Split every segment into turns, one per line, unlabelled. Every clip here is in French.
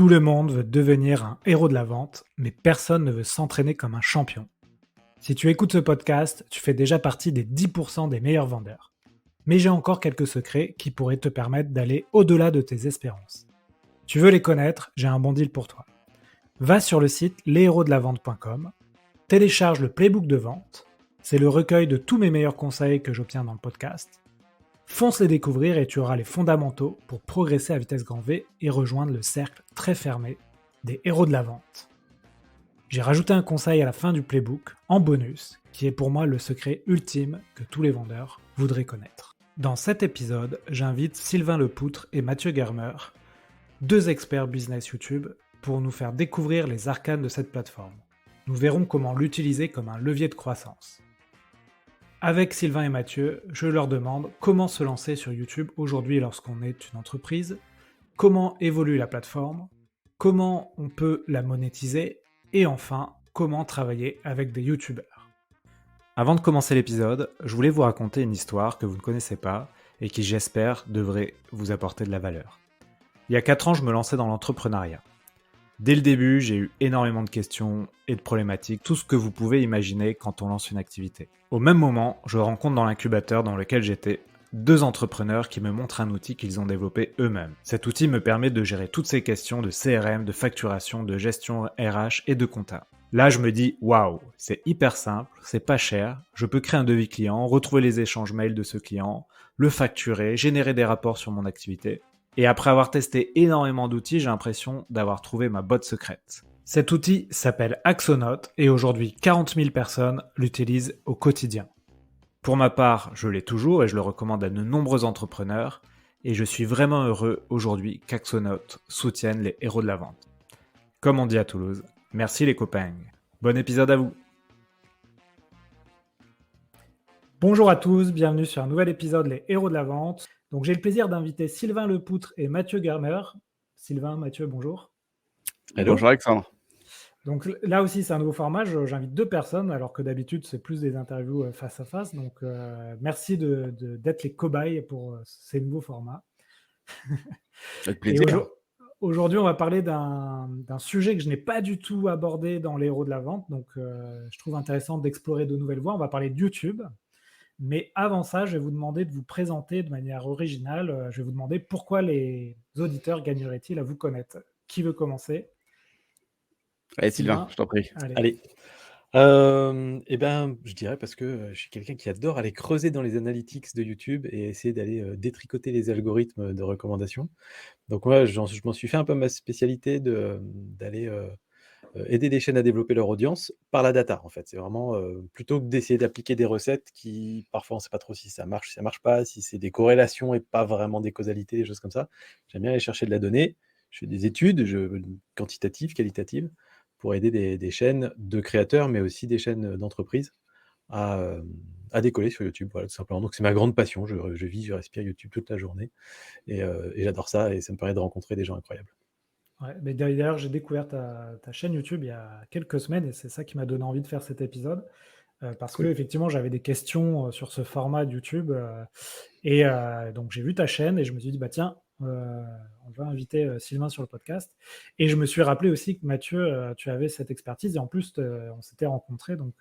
Tout le monde veut devenir un héros de la vente, mais personne ne veut s'entraîner comme un champion. Si tu écoutes ce podcast, tu fais déjà partie des 10% des meilleurs vendeurs. Mais j'ai encore quelques secrets qui pourraient te permettre d'aller au-delà de tes espérances. Tu veux les connaître? J'ai un bon deal pour toi. Va sur le site leshéroesdelavente.com, télécharge le playbook de vente, c'est le recueil de tous mes meilleurs conseils que j'obtiens dans le podcast. Fonce les découvrir et tu auras les fondamentaux pour progresser à vitesse grand V et rejoindre le cercle très fermé des héros de la vente. J'ai rajouté un conseil à la fin du playbook, en bonus, qui est pour moi le secret ultime que tous les vendeurs voudraient connaître. Dans cet épisode, j'invite Sylvain Lepoutre et Mathieu Germer, deux experts business YouTube, pour nous faire découvrir les arcanes de cette plateforme. Nous verrons comment l'utiliser comme un levier de croissance. Avec Sylvain et Mathieu, je leur demande comment se lancer sur YouTube aujourd'hui lorsqu'on est une entreprise, comment évolue la plateforme, comment on peut la monétiser, et enfin, comment travailler avec des YouTubeurs. Avant de commencer l'épisode, je voulais vous raconter une histoire que vous ne connaissez pas et qui, j'espère, devrait vous apporter de la valeur. Il y a 4 ans, je me lançais dans l'entrepreneuriat. Dès le début, j'ai eu énormément de questions et de problématiques, tout ce que vous pouvez imaginer quand on lance une activité. Au même moment, je rencontre dans l'incubateur dans lequel j'étais 2 entrepreneurs qui me montrent un outil qu'ils ont développé eux-mêmes. Cet outil me permet de gérer toutes ces questions de CRM, de facturation, de gestion RH et de compta. Là, je me dis, waouh, c'est hyper simple, c'est pas cher, je peux créer un devis client, retrouver les échanges mails de ce client, le facturer, générer des rapports sur mon activité. Et après avoir testé énormément d'outils, j'ai l'impression d'avoir trouvé ma botte secrète. Cet outil s'appelle Axonote et aujourd'hui 40 000 personnes l'utilisent au quotidien. Pour ma part, je l'ai toujours et je le recommande à de nombreux entrepreneurs et je suis vraiment heureux aujourd'hui qu'Axonote soutienne les héros de la vente. Comme on dit à Toulouse, merci les copains. Bon épisode à vous. Bonjour à tous, bienvenue sur un nouvel épisode Les Héros de la Vente. Donc j'ai le plaisir d'inviter Sylvain Lepoutre et Mathieu Germer. Sylvain, Mathieu, bonjour.
Hello. Bonjour Alexandre.
Donc là aussi c'est un nouveau format, j'invite 2 personnes alors que d'habitude c'est plus des interviews face à face. Donc merci d'être les cobayes pour ces nouveaux formats.
Avec plaisir.
Et aujourd'hui on va parler d'un sujet que je n'ai pas du tout abordé dans Les Héros de la Vente. Donc je trouve intéressant d'explorer de nouvelles voies. On va parler de YouTube. Mais avant ça, je vais vous demander de vous présenter de manière originale. Je vais vous demander pourquoi les auditeurs gagneraient-ils à vous connaître. Qui veut commencer?
Allez Sylvain, je t'en prie.
Allez. Je dirais parce que je suis quelqu'un qui adore aller creuser dans les analytics de YouTube et essayer d'aller détricoter les algorithmes de recommandation. Donc moi, je m'en suis fait un peu ma spécialité d'aller aider des chaînes à développer leur audience par la data, en fait. C'est vraiment plutôt que d'essayer d'appliquer des recettes qui, parfois, on ne sait pas trop si ça marche pas, si c'est des corrélations et pas vraiment des causalités, des choses comme ça. J'aime bien aller chercher de la donnée. Je fais des études quantitatives, qualitatives, pour aider des chaînes de créateurs, mais aussi des chaînes d'entreprises à décoller sur YouTube, voilà, tout simplement. Donc c'est ma grande passion. Je vis, je respire YouTube toute la journée et j'adore ça et ça me permet de rencontrer des gens incroyables.
Ouais, mais d'ailleurs, j'ai découvert ta chaîne YouTube il y a quelques semaines et c'est ça qui m'a donné envie de faire cet épisode. Parce
Cool.
que effectivement, j'avais des questions sur ce format de YouTube. Et donc, j'ai vu ta chaîne et je me suis dit, bah tiens, on va inviter Sylvain sur le podcast. Et je me suis rappelé aussi que Mathieu, tu avais cette expertise. Et en plus, on s'était rencontrés. Donc,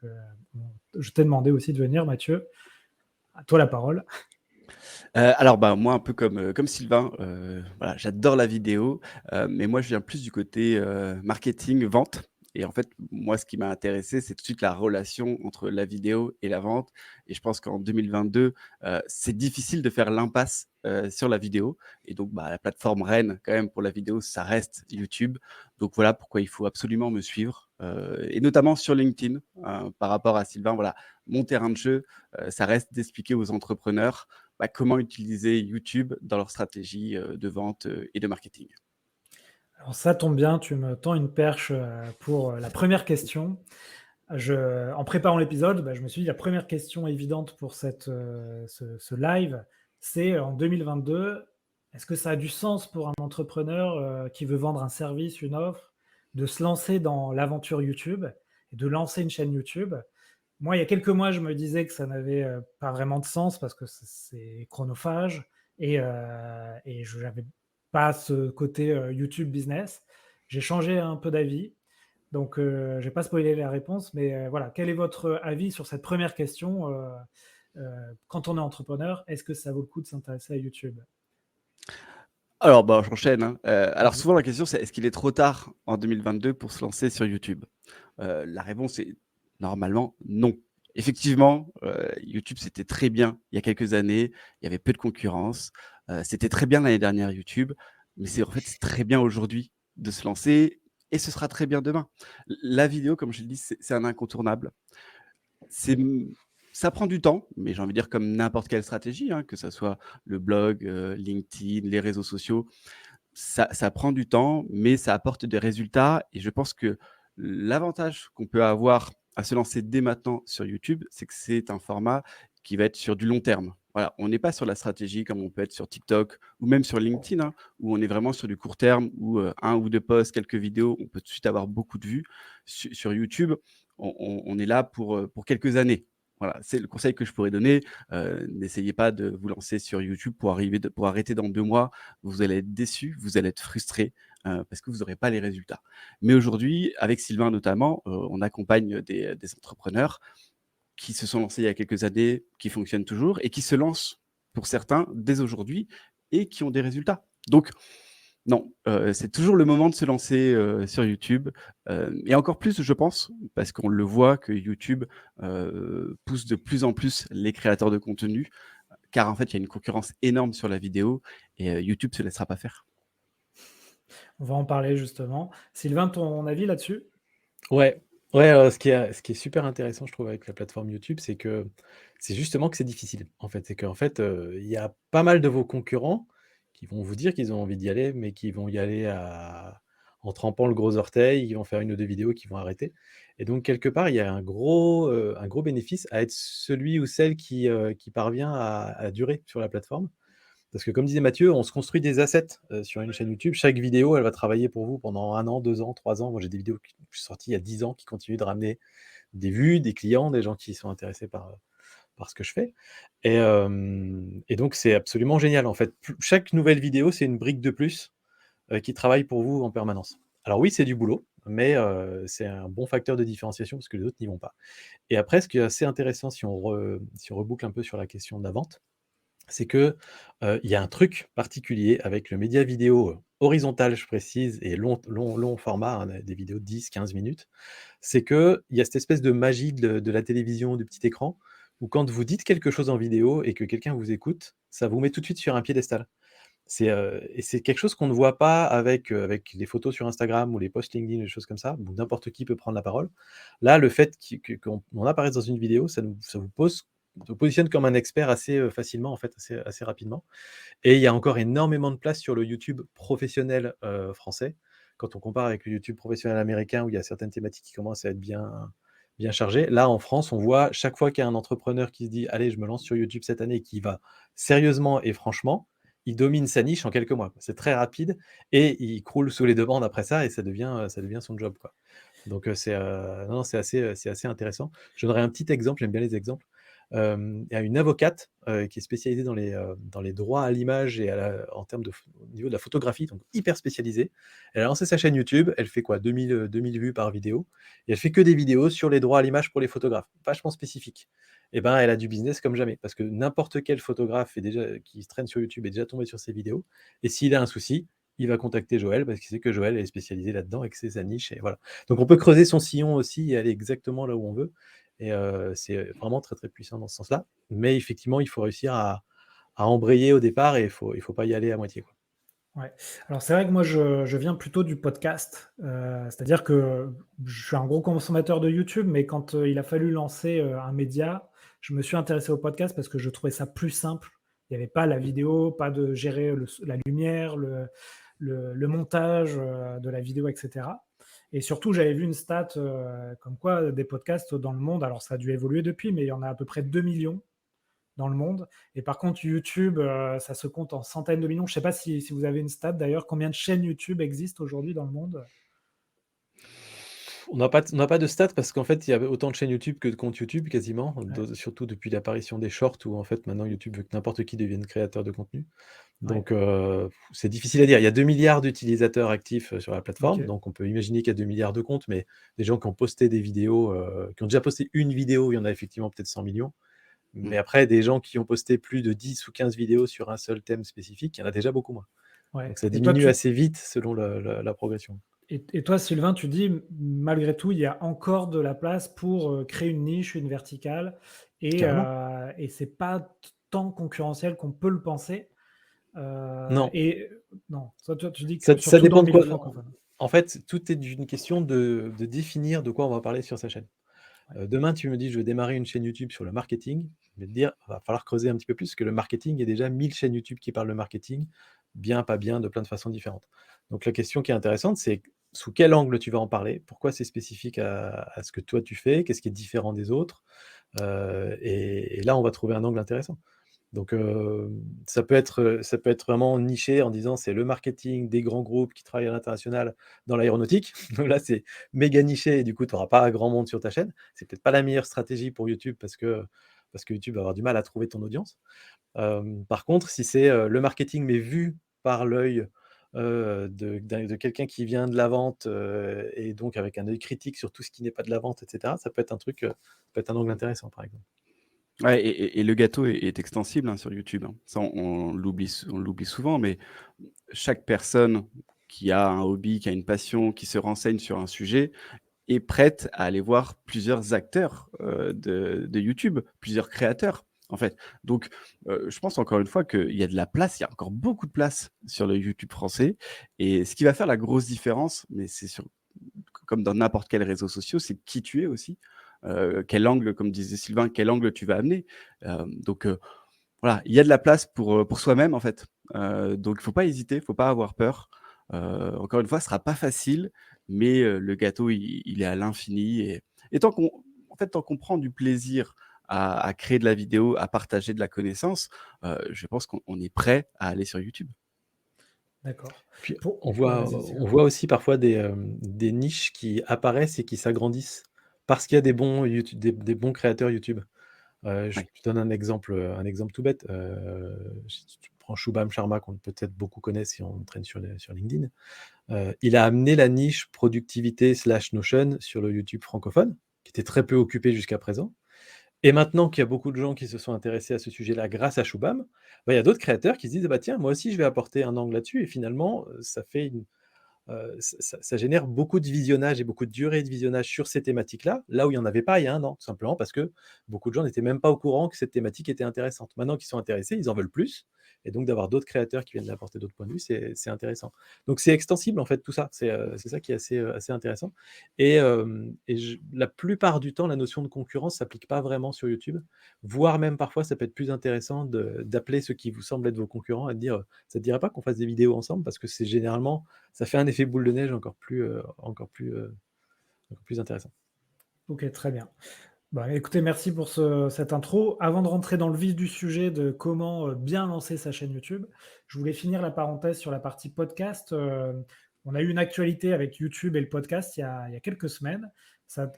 je t'ai demandé aussi de venir, Mathieu. À toi la parole.
Alors moi un peu comme Sylvain, voilà, j'adore la vidéo, mais moi je viens plus du côté, marketing, vente et en fait, moi ce qui m'a intéressé, c'est tout de suite la relation entre la vidéo et la vente et je pense qu'en 2022, c'est difficile de faire l'impasse, sur la vidéo et donc la plateforme reine quand même pour la vidéo, ça reste YouTube. Donc voilà pourquoi il faut absolument me suivre, et notamment sur LinkedIn, par rapport à Sylvain, voilà, mon terrain de jeu, ça reste d'expliquer aux entrepreneurs comment utiliser YouTube dans leur stratégie de vente et de marketing.
Alors ça tombe bien, tu me tends une perche pour la première question. En préparant l'épisode, je me suis dit la première question évidente pour ce live, c'est en 2022, est-ce que ça a du sens pour un entrepreneur qui veut vendre un service, une offre, de se lancer dans l'aventure YouTube et de lancer une chaîne YouTube? Moi, il y a quelques mois, je me disais que ça n'avait pas vraiment de sens parce que c'est chronophage et je n'avais pas ce côté YouTube business. J'ai changé un peu d'avis. Donc, je ne vais pas spoiler la réponse, mais voilà. Quel est votre avis sur cette première question quand on est entrepreneur, est-ce que ça vaut le coup de s'intéresser à YouTube?
Alors, bah, j'enchaîne, hein. Alors
Vas-y.
souvent la question c'est: est-ce qu'il est trop tard en 2022 pour se lancer sur YouTube? La réponse est normalement non. Effectivement, YouTube c'était très bien il y a quelques années, il y avait peu de concurrence, c'était très bien l'année dernière YouTube, mais c'est très bien aujourd'hui de se lancer et ce sera très bien demain. La vidéo comme je le dis, c'est un incontournable. C'est mmh, Ça prend du temps, mais j'ai envie de dire comme n'importe quelle stratégie, hein, que ça soit le blog, LinkedIn, les réseaux sociaux. Ça prend du temps, mais ça apporte des résultats et je pense que l'avantage qu'on peut avoir à se lancer dès maintenant sur YouTube, c'est que c'est un format qui va être sur du long terme. Voilà, on n'est pas sur la stratégie comme on peut être sur TikTok ou même sur LinkedIn, hein, où on est vraiment sur du court terme, où 1 ou 2 posts, quelques vidéos, on peut tout de suite avoir beaucoup de vues. Sur YouTube, on est là pour quelques années. Voilà, c'est le conseil que je pourrais donner. N'essayez pas de vous lancer sur YouTube pour arrêter dans 2 mois. Vous allez être déçu, vous allez être frustré, parce que vous n'aurez pas les résultats. Mais aujourd'hui, avec Sylvain notamment, on accompagne des entrepreneurs qui se sont lancés il y a quelques années, qui fonctionnent toujours et qui se lancent pour certains dès aujourd'hui et qui ont des résultats. Donc non, c'est toujours le moment de se lancer, sur YouTube, et encore plus je pense, parce qu'on le voit que YouTube, pousse de plus en plus les créateurs de contenu, car en fait, il y a une concurrence énorme sur la vidéo et YouTube se laissera pas faire.
On va en parler justement. Sylvain, ton avis là-dessus?
Ouais, ce qui est super intéressant, je trouve, avec la plateforme YouTube, c'est justement que c'est difficile, en fait. C'est qu'en fait, il y a pas mal de vos concurrents qui vont vous dire qu'ils ont envie d'y aller, mais qui vont y aller en trempant le gros orteil. Ils vont faire 1 ou 2 vidéos, qui vont arrêter et donc quelque part, il y a un gros bénéfice à être celui ou celle qui parvient à durer sur la plateforme. Parce que comme disait Mathieu, on se construit des assets, sur une chaîne YouTube. Chaque vidéo, elle va travailler pour vous pendant 1 an, 2 ans, 3 ans. Moi, j'ai des vidéos qui sont sorties il y a 10 ans qui continuent de ramener des vues, des clients, des gens qui sont intéressés par ce que je fais et donc c'est absolument génial, en fait. Chaque nouvelle vidéo, c'est une brique de plus, qui travaille pour vous en permanence. Alors oui, c'est du boulot, mais c'est un bon facteur de différenciation parce que les autres n'y vont pas et après, ce qui est assez intéressant si on reboucle un peu sur la question de la vente, c'est que, il y a un truc particulier avec le média vidéo, horizontal, je précise et long format, hein, des vidéos de 10-15 minutes. C'est qu'il y a cette espèce de magie de la télévision, du petit écran, où quand vous dites quelque chose en vidéo et que quelqu'un vous écoute, ça vous met tout de suite sur un piédestal. C'est quelque chose qu'on ne voit pas avec les photos sur Instagram ou les posts LinkedIn, des choses comme ça, où n'importe qui peut prendre la parole. Là, le fait qu'on apparaisse dans une vidéo, ça vous positionne comme un expert assez, facilement, en fait, assez rapidement et il y a encore énormément de place sur le YouTube professionnel, français. Quand on compare avec le YouTube professionnel américain où il y a certaines thématiques qui commencent à être bien chargées. Là, en France, on voit chaque fois qu'il y a un entrepreneur qui se dit: «Allez, je me lance sur YouTube cette année» et qui va sérieusement et franchement, il domine sa niche en quelques mois, quoi. C'est très rapide et il croule sous les demandes après ça et ça devient son job, quoi. Donc, non, non, c'est assez intéressant. Je donnerai un petit exemple, j'aime bien les exemples. Il y a une avocate, qui est spécialisée dans les droits à l'image et en termes au niveau de la photographie, donc hyper spécialisée. Elle a lancé sa chaîne YouTube, elle fait quoi? 2 000 vues par vidéo et elle fait que des vidéos sur les droits à l'image pour les photographes, vachement spécifiques et ben, elle a du business comme jamais parce que n'importe quel photographe qui se traîne sur YouTube est déjà tombé sur ses vidéos et s'il a un souci, il va contacter Joël parce qu'il sait que Joël est spécialisé là-dedans et que c'est sa niche et voilà. Donc on peut creuser son sillon aussi et aller exactement là où on veut et c'est vraiment très, très puissant dans ce sens-là. Mais effectivement, il faut réussir à embrayer au départ et il faut pas y aller à moitié, quoi.
Ouais. Alors c'est vrai que moi je viens plutôt du podcast, c'est-à-dire que je suis un gros consommateur de YouTube, mais quand, il a fallu lancer, un média, je me suis intéressé au podcast parce que je trouvais ça plus simple. Il y avait pas la vidéo, pas de gérer la lumière, le montage, de la vidéo et cetera et surtout j'avais vu une stat, comme quoi des podcasts dans le monde, alors ça a dû évoluer depuis, mais il y en a à peu près 2 millions dans le monde. Et par contre, YouTube, ça se compte en centaines de millions. Je ne sais pas si vous avez une stat d'ailleurs. Combien de chaînes YouTube existent aujourd'hui dans le monde?
On n'a pas de stats parce qu'en fait, il y a autant de chaînes YouTube que de comptes YouTube quasiment,
Ouais.
surtout depuis l'apparition des shorts où en fait maintenant YouTube veut que n'importe qui devienne créateur de contenu.
Ouais.
Donc c'est difficile à dire. Il y a 2 milliards d'utilisateurs actifs sur la plateforme,
Ok.
donc on peut imaginer qu'il y a 2 milliards de comptes, mais des gens qui ont posté des vidéos, qui ont déjà posté une vidéo, il y en a effectivement peut-être 100 millions.
Mm.
Mais après, des gens qui ont posté plus de 10 ou 15 vidéos sur un seul thème spécifique, il y en a déjà beaucoup moins.
Ouais.
Donc ça
Et toi,
diminue assez vite selon la progression.
et toi, Sylvain, tu dis, malgré tout, il y a encore de la place pour créer une niche, une verticale,
Carrément.
et c'est pas tant concurrentiel qu'on peut le penser.
Non,
Et non, toi, tu dis que
ça
surtout dans
dépend
le
de
milieu
quoi.
francophone.
En fait, tout est d'une question de définir de quoi on va parler sur sa chaîne.
Ouais.
Demain, tu me dis: «Je veux démarrer une chaîne YouTube sur le marketing», je vais te dire: «Va falloir creuser un petit peu plus», parce que le marketing, il y a déjà 1000 chaînes YouTube qui parlent de marketing, bien, pas bien, de plein de façons différentes. Donc la question qui est intéressante, c'est sous quel angle tu vas en parler? Pourquoi c'est spécifique à ce que toi tu fais? Qu'est-ce qui est différent des autres? Et là, on va trouver un angle intéressant. Donc ça peut être vraiment niché en disant: «C'est le marketing des grands groupes qui travaillent à l'international dans l'aéronautique». Donc là, c'est méga niché et du coup, tu auras pas grand monde sur ta chaîne. C'est peut-être pas la meilleure stratégie pour YouTube parce que YouTube va avoir du mal à trouver ton audience. Par contre, si c'est, le marketing mais vu par l'œil, de quelqu'un qui vient de la vente, et donc avec un œil critique sur tout ce qui n'est pas de la vente et cetera, ça peut être un truc, ça peut être un angle intéressant, par exemple.
Ouais, et le gâteau est extensible, hein, sur YouTube, hein. Ça, on l'oublie souvent, mais chaque personne qui a un hobby, qui a une passion, qui se renseigne sur un sujet, est prête à aller voir plusieurs acteurs, de YouTube, plusieurs créateurs, en fait. Donc, je pense encore une fois qu'il y a de la place, il y a encore beaucoup de place sur le YouTube français, et ce qui va faire la grosse différence, mais c'est sur comme dans n'importe quel réseau social, c'est qui tu es aussi. Quel angle, comme disait Sylvain, quel angle tu vas amener. Donc, voilà, il y a de la place pour soi-même, en fait. Donc il ne faut pas hésiter, il ne faut pas avoir peur. Encore une fois, ce sera pas facile, mais le gâteau, il est à l'infini, et tant qu'on prend du plaisir à créer de la vidéo, à partager de la connaissance, je pense qu'on est prêt à aller sur YouTube.
D'accord.
Puis
Ouais, vas-y,
on
Sylvain.
voit aussi parfois des niches qui apparaissent et qui s'agrandissent parce qu'il y a des bons créateurs YouTube. Je
Ouais.
te donne un exemple tout bête. Si tu prends Shubham Sharma, qu'on peut-être beaucoup connaissent si on traîne sur LinkedIn. Il a amené la niche productivité/Notion sur le YouTube francophone, qui était très peu occupé jusqu'à présent. Et maintenant qu'il y a beaucoup de gens qui se sont intéressés à ce sujet-là grâce à Shubham, bah, il y a d'autres créateurs qui se disent: «Ah bah tiens, moi aussi je vais apporter un angle là-dessus» et finalement, ça fait ça génère beaucoup de visionnage et beaucoup de durée de visionnage sur ces thématiques-là, là où il y en avait pas il y a 1 an, tout simplement parce que beaucoup de gens n'étaient même pas au courant que cette thématique était intéressante. Maintenant qu'ils sont intéressés, ils en veulent plus et donc d'avoir d'autres créateurs qui viennent apporter d'autres points de vue, c'est intéressant. Donc c'est extensible en fait tout ça, c'est ça qui est assez intéressant et la plupart du temps, la notion de concurrence s'applique pas vraiment sur YouTube, voire même parfois ça peut être plus intéressant d'appeler ceux qui vous semblent être vos concurrents et de dire: «Ça te dirait pas qu'on fasse des vidéos ensemble?» parce que c'est généralement ça fait un effet boule de neige encore plus intéressant.
Ok, très bien. Bah, écoutez, merci pour cette intro. Avant de rentrer dans le vif du sujet de comment bien lancer sa chaîne YouTube, je voulais finir la parenthèse sur la partie podcast. On a eu une actualité avec YouTube et le podcast il y a quelques semaines.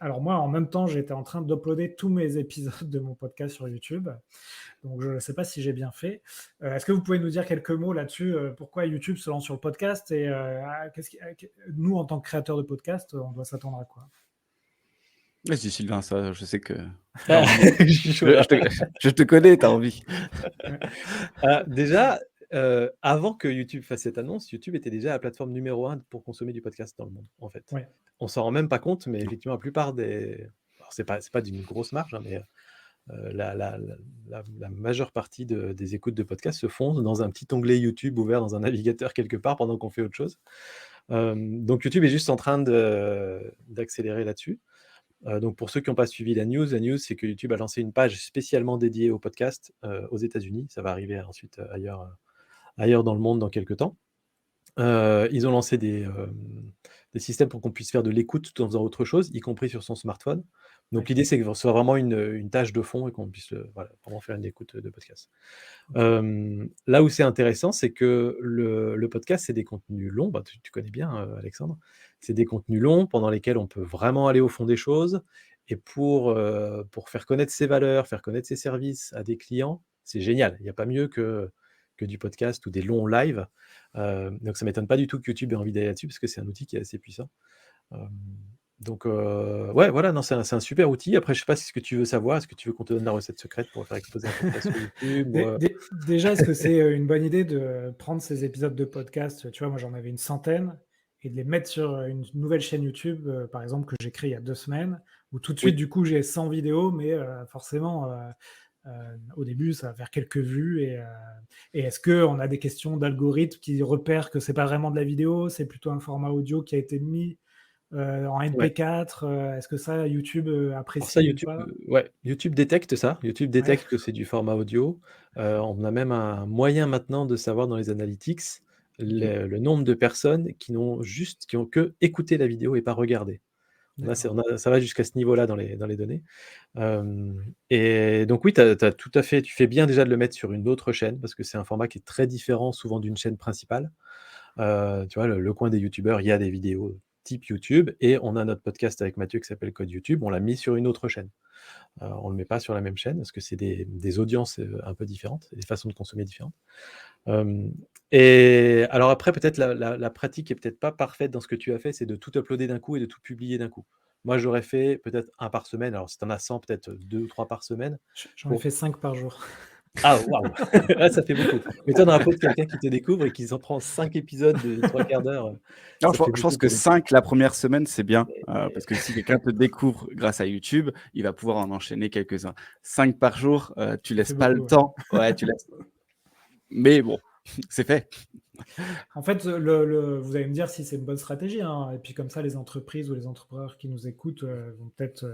Alors moi, en même temps, j'étais en train d'uploader tous mes épisodes de mon podcast sur YouTube. Donc je ne sais pas si j'ai bien fait. Est-ce que vous pouvez nous dire quelques mots là-dessus, pourquoi YouTube se lance sur le podcast et nous, en tant que créateurs de podcast, on doit s'attendre à quoi?
Vas-y Sylvain, ça, je sais que tu as
Ah,
envie.
je suis chaud
Je
là.
te je te connais, tu as envie.
Ouais.
Déjà, avant que YouTube fasse cette annonce, YouTube était déjà la plateforme numéro 1 pour consommer du podcast dans le monde, en fait.
Ouais.
On s'en rend même pas compte, mais
Non.
effectivement, la plupart des alors c'est pas d'une grosse marge, hein, mais la majeure partie des écoutes de podcasts se font dans un petit onglet YouTube ouvert dans un navigateur quelque part pendant qu'on fait autre chose. Donc YouTube est juste en train d'accélérer là-dessus. Donc pour ceux qui n'ont pas suivi la news, c'est que YouTube a lancé une page spécialement dédiée au podcast aux États-Unis. Ça va arriver ensuite ailleurs dans le monde dans quelques temps. Ils ont lancé des systèmes pour qu'on puisse faire de l'écoute tout en faisant autre chose, y compris sur son smartphone. Donc
Oui.
l'idée, c'est que ce soit vraiment une tâche de fond et qu'on puisse, voilà, vraiment faire une écoute de podcast.
Ok.
Là où c'est intéressant, c'est que le podcast, c'est des contenus longs. Bah, tu connais bien, Alexandre. C'est des contenus longs pendant lesquels on peut vraiment aller au fond des choses et pour faire connaître ses valeurs, faire connaître ses services à des clients, c'est génial. Il y a pas mieux que du podcast ou des longs lives. Donc ça m'étonne pas du tout que YouTube ait envie d'aller là-dessus parce que c'est un outil qui est assez puissant. Hem, donc ouais, voilà, non, c'est un super outil. Après, je sais pas si ce que tu veux savoir, est-ce que tu veux qu'on te donne la recette secrète pour faire exploser un podcast sur YouTube ou
Déjà, est-ce que c'est une bonne idée de prendre ces épisodes de podcast, tu vois, moi j'en avais une centaine, et de les mettre sur une nouvelle chaîne YouTube, par exemple, que j'ai créée il y a 2 semaines, où tout de suite,
oui.
du coup, j'ai 100 vidéos, mais forcément, au début, ça va faire quelques vues. Et est-ce qu'on a des questions d'algorithme qui repèrent que c'est pas vraiment de la vidéo, c'est plutôt un format audio qui a été mis en
Ouais.
MP4? Est-ce que ça, YouTube
Alors ça,
apprécie ou
YouTube,
pas?
ouais, YouTube détecte ça. YouTube
Ouais,
détecte que c'est du format audio. On a même un moyen maintenant de savoir dans les analytics
OK.
le nombre de personnes qui ont que écouté la vidéo et pas regardé.
d'accord.
Ça va jusqu'à ce niveau-là dans les données. Et donc oui, tu tout à fait tu fais bien déjà de le mettre sur une autre chaîne parce que c'est un format qui est très différent souvent d'une chaîne principale. Tu vois, le coin des youtubeurs, il y a des vidéos type YouTube et on a notre podcast avec Mathieu qui s'appelle Code YouTube, on l'a mis sur une autre chaîne. On le met pas sur la même chaîne parce que c'est des audiences, un peu différentes et des façons de consommer différentes. Hem Et alors après peut-être la pratique est peut-être pas parfaite dans ce que tu as fait, c'est de tout uploader d'un coup et de tout publier d'un coup. Moi, j'aurais fait peut-être un par semaine, alors si tu en as 100, peut-être 2 ou 3 par semaine
J'en ai
pour
fait 5 par jour.
ah waouh! Ah ça fait beaucoup. Mais toi, dans la peau de quelqu'un qui te découvre et qui s'en prend 5 épisodes de 3/4 d'heure,
Non,
ça fait
je pense
beaucoup
que
pour une
5 la première semaine, c'est bien,
et
parce que si quelqu'un te découvre grâce à YouTube, il va pouvoir en enchaîner quelques-uns. 5 par jour, tu
Ça
laisses
fait
pas le
beaucoup, ouais.
temps. Ouais, tu laisses, mais bon, c'est fait.
En fait, vous allez me dire si c'est une bonne stratégie, hein, et puis comme ça, les entreprises ou les entrepreneurs qui nous écoutent, vont peut-être,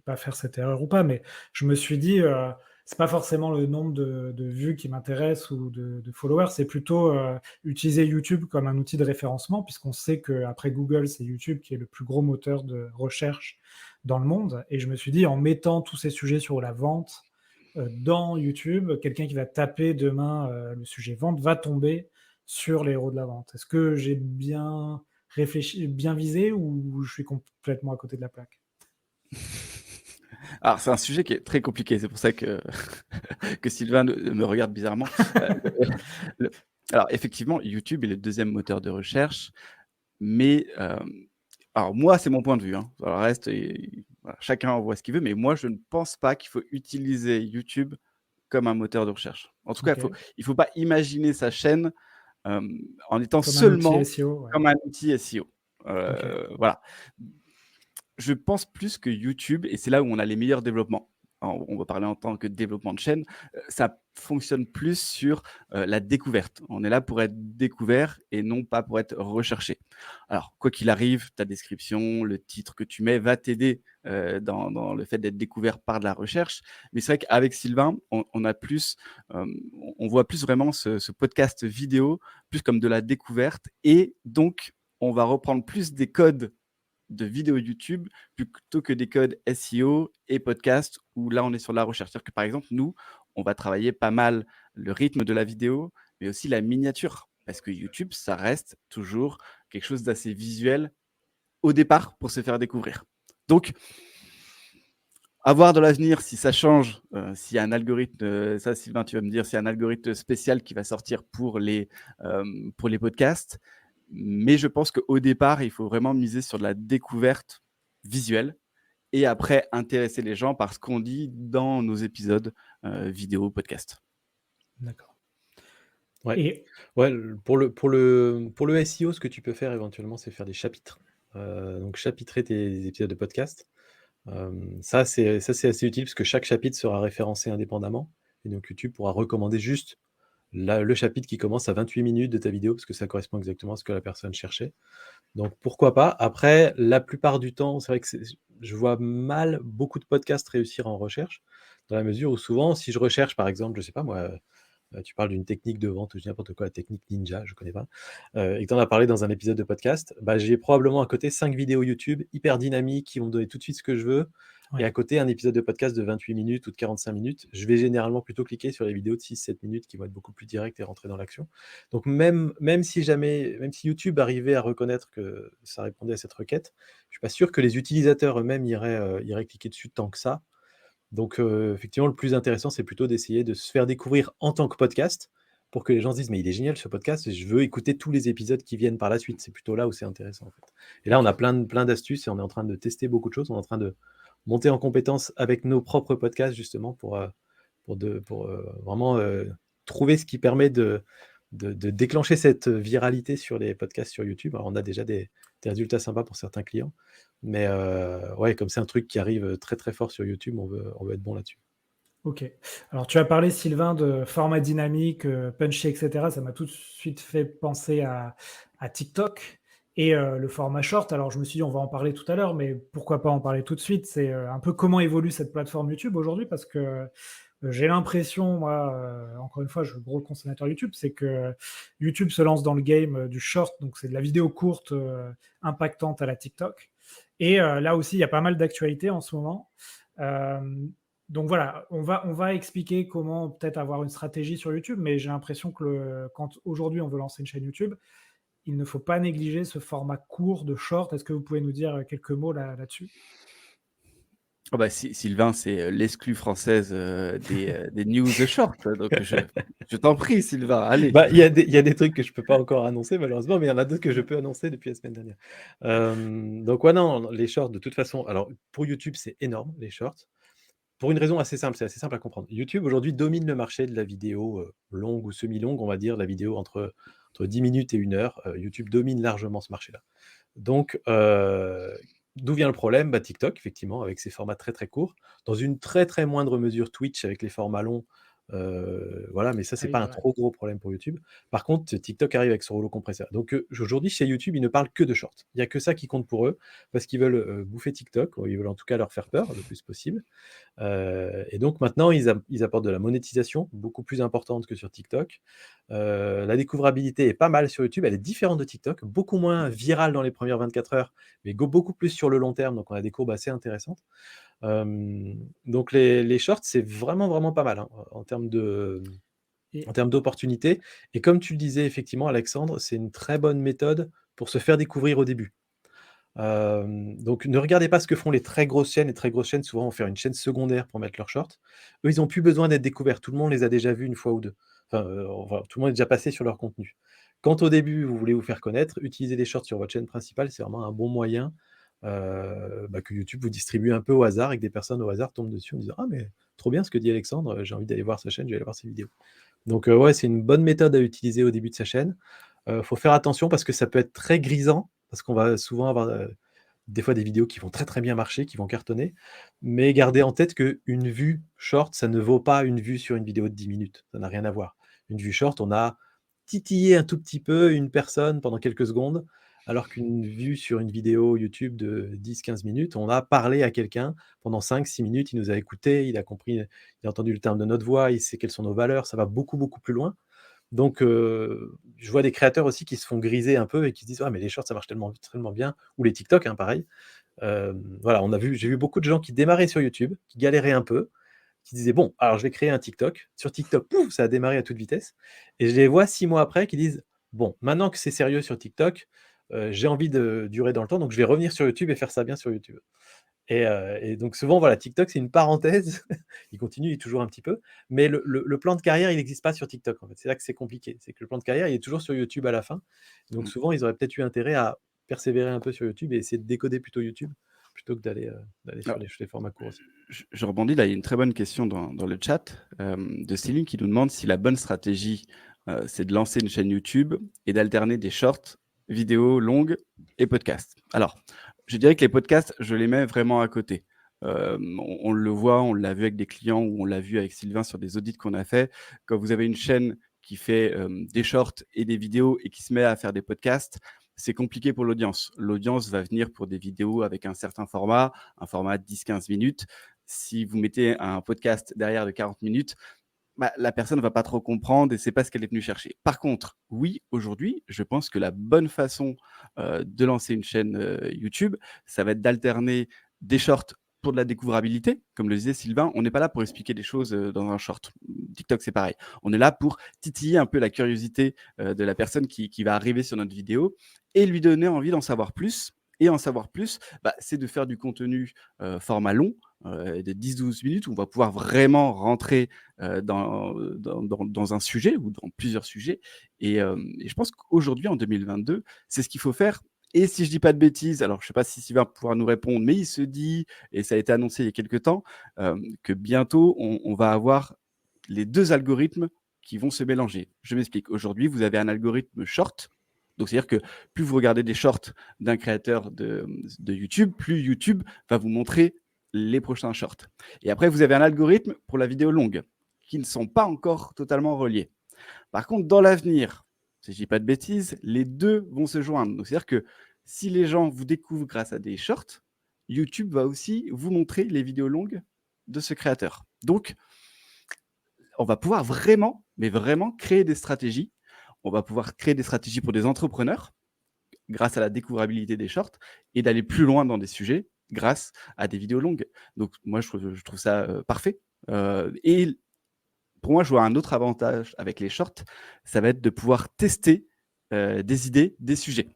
pas faire cette erreur ou pas. Mais je me suis dit, c'est pas forcément le nombre de vues qui m'intéresse ou de followers, c'est plutôt, utiliser YouTube comme un outil de référencement, puisqu'on sait qu'après Google, c'est YouTube qui est le plus gros moteur de recherche dans le monde. Et je me suis dit, en mettant tous ces sujets sur la vente, dans YouTube, quelqu'un qui va taper demain, le sujet vente va tomber sur les héros de la vente. Est-ce que j'ai bien réfléchi, bien visé, ou je suis complètement à côté de la plaque?
Alors, c'est un sujet qui est très compliqué, c'est pour ça que que Sylvain me regarde bizarrement. Le Alors effectivement, YouTube est le deuxième moteur de recherche, mais alors moi, c'est mon point de vue, hein. Alors le reste, voilà, chacun en voit ce qu'il veut, mais moi, je ne pense pas qu'il faut utiliser YouTube comme un moteur de recherche. En tout cas,
OK.
il faut pas imaginer sa chaîne, en étant
Comme un outil
seulement
SEO, ouais.
comme un outil SEO.
OK.
Voilà. Je pense plus que YouTube, et c'est là où on a les meilleurs développements. Alors, on va parler en tant que développement de chaîne, ça fonctionne plus sur, la découverte. On est là pour être découvert et non pas pour être recherché. Alors, quoi qu'il arrive, ta description, le titre que tu mets va t'aider, dans le fait d'être découvert par de la recherche. Mais c'est vrai qu'avec Sylvain, on a plus, on voit plus vraiment ce podcast vidéo plus comme de la découverte, et donc on va reprendre plus des codes de vidéos YouTube plutôt que des codes SEO et podcast où là, on est sur la recherche. C'est-à-dire que, par exemple, nous, on va travailler pas mal le rythme de la vidéo, mais aussi la miniature. Parce que YouTube, ça reste toujours quelque chose d'assez visuel au départ pour se faire découvrir. Donc, à voir dans l'avenir si ça change, s'il y a un algorithme, ça Sylvain, tu vas me dire, s'il y a un algorithme spécial qui va sortir pour les podcasts. Mais je pense qu'au départ, il faut vraiment miser sur de la découverte visuelle et après intéresser les gens par ce qu'on dit dans nos épisodes, vidéo, podcast.
D'accord.
ouais.
Et
Ouais, pour le SEO, ce que tu peux faire éventuellement, c'est faire des chapitres. Donc chapitrer tes épisodes de podcast. Ça c'est assez utile parce que chaque chapitre sera référencé indépendamment et donc YouTube pourra recommander juste le chapitre qui commence à 28 minutes de ta vidéo parce que ça correspond exactement à ce que la personne cherchait. Donc pourquoi pas? Après, la plupart du temps, c'est vrai que je vois mal beaucoup de podcasts réussir en recherche, dans la mesure où souvent, si je recherche par exemple, je sais pas moi, tu parles d'une technique de vente ou je dis n'importe quoi, la technique ninja, je connais pas, et que tu en as parlé dans un épisode de podcast, bah, j'ai probablement à côté 5 vidéos YouTube hyper dynamiques qui vont me donner tout de suite ce que je veux. Et
Ouais.
à côté, un épisode de podcast de 28 minutes ou de 45 minutes. Je vais généralement plutôt cliquer sur les vidéos de 6-7 minutes qui vont être beaucoup plus directes et rentrer dans l'action. Donc même si YouTube arrivait à reconnaître que ça répondait à cette requête, je suis pas sûr que les utilisateurs eux-mêmes iraient cliquer dessus tant que ça. Donc effectivement, le plus intéressant, c'est plutôt d'essayer de se faire découvrir en tant que podcast pour que les gens se disent: «Mais il est génial ce podcast et je veux écouter tous les épisodes qui viennent par la suite». C'est plutôt là où c'est intéressant, en fait. Et là, on a
Ok.
plein d'astuces et on est en train de tester beaucoup de choses. On est en train de monter en compétence avec nos propres podcasts justement pour vraiment, trouver ce qui permet de déclencher cette viralité sur les podcasts sur YouTube. Alors on a déjà des résultats sympas pour certains clients, mais ouais, comme c'est un truc qui arrive très, très fort sur YouTube, on veut être bon là-dessus.
Ok. Alors, tu as parlé, Sylvain, de format dynamique, punchy, etc. Ça m'a tout de suite fait penser à TikTok et le format short. Alors, je me suis dit, on va en parler tout à l'heure, mais pourquoi pas en parler tout de suite? C'est un peu comment évolue cette plateforme YouTube aujourd'hui, parce que j'ai l'impression, moi, encore une fois, je suis gros consommateur YouTube, c'est que YouTube se lance dans le game du short, donc c'est de la vidéo courte, impactante à la TikTok. Et là aussi, il y a pas mal d'actualités en ce moment. Euh, donc voilà, on va expliquer comment peut-être avoir une stratégie sur YouTube, mais j'ai l'impression que quand aujourd'hui on veut lancer une chaîne YouTube, il ne faut pas négliger ce format court de short. Est-ce que vous pouvez nous dire quelques mots là-dessus?
Ah bah, Sylvain, c'est l'exclue française des news short. Donc, je t'en prie, Sylvain, allez.
Bah, il y a des trucs que je peux pas encore annoncer malheureusement, mais il y en a d'autres que je peux annoncer depuis la semaine dernière. Donc ouais, non, les shorts de toute façon, alors pour YouTube, c'est énorme les shorts. Pour une raison assez simple, c'est assez simple à comprendre. YouTube aujourd'hui domine le marché de la vidéo, longue ou semi-longue, on va dire, la vidéo entre 10 minutes et 1 heure. YouTube domine largement ce marché-là. Donc, d'où vient le problème? Bah, TikTok, effectivement, avec ses formats très, très courts. Dans une très, très moindre mesure, Twitch avec les formats longs, voilà, mais ça,
Ah
c'est
oui,
pas
c'est
un
vrai.
trop gros problème pour YouTube. Par contre, TikTok arrive avec son rouleau compresseur. Donc, aujourd'hui, chez YouTube, ils ne parlent que de shorts. Il y a que ça qui compte pour eux, parce qu'ils veulent, bouffer TikTok, ou ils veulent en tout cas leur faire peur le plus possible. Et donc maintenant, ils apportent de la monétisation beaucoup plus importante que sur TikTok. La découvrabilité est pas mal sur YouTube, elle est différente de TikTok, beaucoup moins virale dans les premières 24 heures, mais beaucoup plus sur le long terme, donc on a des courbes assez intéressantes. Donc les shorts, c'est vraiment, vraiment pas mal, hein, en
Et
termes d'opportunités. Et comme tu le disais effectivement, Alexandre, c'est une très bonne méthode pour se faire découvrir au début. Donc ne regardez pas ce que font les très grosses chaînes. Les très grosses chaînes, souvent, vont faire une chaîne secondaire pour mettre leurs shorts. Eux, ils ont plus besoin d'être découverts. Tout le monde les a déjà vus une fois ou deux. Enfin, tout le monde est déjà passé sur leur contenu. Quand au début, vous voulez vous faire connaître, utiliser des shorts sur votre chaîne principale, c'est vraiment un bon moyen, que YouTube vous distribue un peu au hasard et que des personnes au hasard tombent dessus en disant: «Ah mais trop bien ce que dit Alexandre, j'ai envie d'aller voir sa chaîne, je vais aller voir ses vidéos». Donc ouais, c'est une bonne méthode à utiliser au début de sa chaîne. Faut faire attention parce que ça peut être très grisant, parce qu'on va souvent avoir, des fois des vidéos qui vont très, très bien marcher, qui vont cartonner, mais gardez en tête qu'une vue short, ça ne vaut pas une vue sur une vidéo de 10 minutes, ça n'a rien à voir. Une vue short, on a titillé un tout petit peu une personne pendant quelques secondes, alors qu'une vue sur une vidéo YouTube de 10-15 minutes, on a parlé à quelqu'un pendant 5-6 minutes, il nous a écoutés, il a compris, il a entendu le timbre de notre voix, il sait quelles sont nos valeurs, ça va beaucoup, beaucoup plus loin. Donc, je vois des créateurs aussi qui se font griser un peu et qui se disent: «Ah mais les shorts ça marche tellement bien», ou les TikTok, hein, pareil. Voilà, j'ai vu beaucoup de gens qui démarraient sur YouTube, qui galéraient un peu, qui disaient: «Bon, alors je vais créer un TikTok». Sur TikTok, pouf, ça a démarré à toute vitesse et je les vois 6 mois après qui disent: «Bon, maintenant que c'est sérieux sur TikTok, j'ai envie de durer dans le temps, donc je vais revenir sur YouTube et faire ça bien sur YouTube». Et donc souvent, voilà, TikTok, c'est une parenthèse. Il continue toujours un petit peu, mais le plan de carrière, il n'existe pas sur TikTok, en fait. C'est là que c'est compliqué. C'est que le plan de carrière, il est toujours sur YouTube à la fin. Donc
Mmh.
souvent, ils auraient peut-être eu intérêt à persévérer un peu sur YouTube et essayer de décoder plutôt YouTube, plutôt que d'aller sur
Alors,
les formats courts aussi.
je rebondis là, il y a une très bonne question dans le chat de Céline qui nous demande si la bonne stratégie, c'est de lancer une chaîne YouTube et d'alterner des shorts, vidéos longues et podcasts. Alors, je dirais que les podcasts, je les mets vraiment à côté. On le voit, on l'a vu avec des clients ou on l'a vu avec Sylvain sur des audits qu'on a fait. Quand vous avez une chaîne qui fait des shorts et des vidéos et qui se met à faire des podcasts, c'est compliqué pour l'audience. L'audience va venir pour des vidéos avec un certain format, un format de 10-15 minutes. Si vous mettez un podcast derrière de 40 minutes, bah, la personne ne va pas trop comprendre et c'est pas ce qu'elle est venue chercher. Par contre, oui, aujourd'hui, je pense que la bonne façon, de lancer une chaîne, YouTube, ça va être d'alterner des shorts pour de la découvrabilité. Comme le disait Sylvain, on n'est pas là pour expliquer des choses, dans un short. TikTok, c'est pareil. On est là pour titiller un peu la curiosité, de la personne qui va arriver sur notre vidéo et lui donner envie d'en savoir plus et en savoir plus, bah, c'est de faire du contenu, format long, de 10-12 minutes où on va pouvoir vraiment rentrer dans un sujet ou dans plusieurs sujets. Et je pense qu'aujourd'hui, en 2022, c'est ce qu'il faut faire. Et si je dis pas de bêtises, alors je sais pas si Sylvain pourra nous répondre, mais il se dit, et ça a été annoncé il y a quelques temps, que bientôt, on va avoir les deux algorithmes qui vont se mélanger. Je m'explique. Aujourd'hui, vous avez un algorithme short. Donc, c'est-à-dire que plus vous regardez des shorts d'un créateur de YouTube, plus YouTube va vous montrer les prochains shorts. Et après, vous avez un algorithme pour la vidéo longue qui ne sont pas encore totalement reliés. Par contre, dans l'avenir, si je dis pas de bêtises, les deux vont se joindre. Donc, c'est-à-dire que si les gens vous découvrent grâce à des shorts, YouTube va aussi vous montrer les vidéos longues de ce créateur. Donc, on va pouvoir vraiment, mais vraiment créer des stratégies. On va pouvoir créer des stratégies pour des entrepreneurs grâce à la découvrabilité des shorts et d'aller plus loin dans des sujets grâce à des vidéos longues. Donc, moi, je trouve ça parfait. Et pour moi, je vois un autre avantage avec les shorts, ça va être de pouvoir tester des idées, des sujets.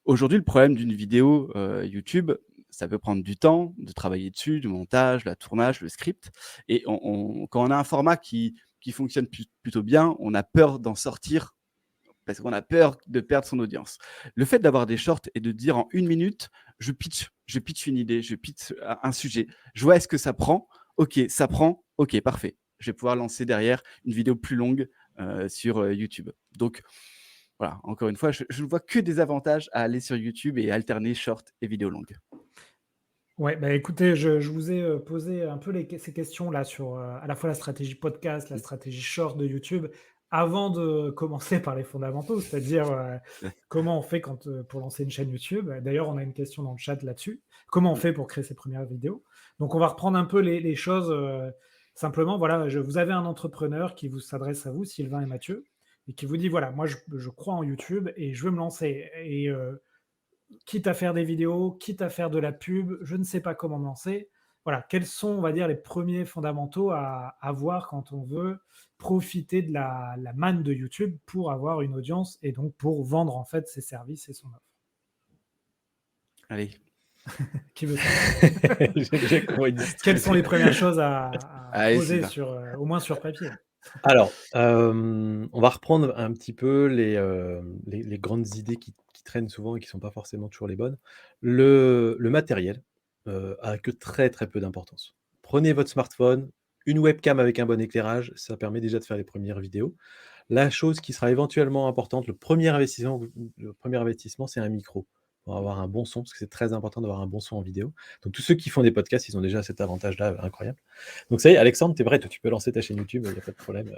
Aujourd'hui, le problème d'une vidéo YouTube, ça peut prendre du temps de travailler dessus, du montage, le tournage, le script. Et quand on a un format qui fonctionne plutôt bien, on a peur d'en sortir parce qu'on a peur de perdre son audience. Le fait d'avoir des shorts et de dire en 1 minute, je pitch une idée, je pitch un sujet, je vois est-ce que ça prend, ok, ça prend, ok, parfait. Je vais pouvoir lancer derrière une vidéo plus longue sur YouTube. Donc, voilà, encore une fois, je ne vois que des avantages à aller sur YouTube et alterner short et vidéo longue.
Ouais, bah, écoutez, je vous ai, posé un peu ces questions-là sur, à la fois la stratégie podcast, la stratégie short de YouTube, avant de commencer par les fondamentaux, c'est-à-dire, comment on fait pour lancer une chaîne YouTube? D'ailleurs, on a une question dans le chat là-dessus. Comment on fait pour créer ses premières vidéos? Donc on va reprendre un peu les choses, simplement, voilà, vous avez un entrepreneur qui vous s'adresse à vous, Sylvain et Mathieu, et qui vous dit: «Voilà, moi je crois en YouTube et je veux me lancer et quitte à faire des vidéos, quitte à faire de la pub, je ne sais pas comment me lancer. Voilà, quels sont, on va dire, les premiers fondamentaux à avoir quand on veut profiter de la manne de YouTube pour avoir une audience et donc pour vendre en fait ses services et son offre?
Allez,
Qui veut commencer?
J'aime bien comment il
Quelles sont les
distribue.
premières choses à
allez
poser
Sylvain.
sur, au moins sur papier?
Alors, on va reprendre un petit peu les grandes idées qui traînent souvent et qui sont pas forcément toujours les bonnes. Le matériel, a que très, très peu d'importance. Prenez votre smartphone, une webcam avec un bon éclairage, ça permet déjà de faire les premières vidéos. La chose qui sera éventuellement importante, le premier investissement, c'est un micro, pour avoir un bon son, parce que c'est très important d'avoir un bon son en vidéo. Donc tous ceux qui font des podcasts, ils ont déjà cet avantage-là, incroyable. Donc ça y est, Alexandre, tu es prêt, toi, tu peux lancer ta chaîne YouTube, il y a pas de problème,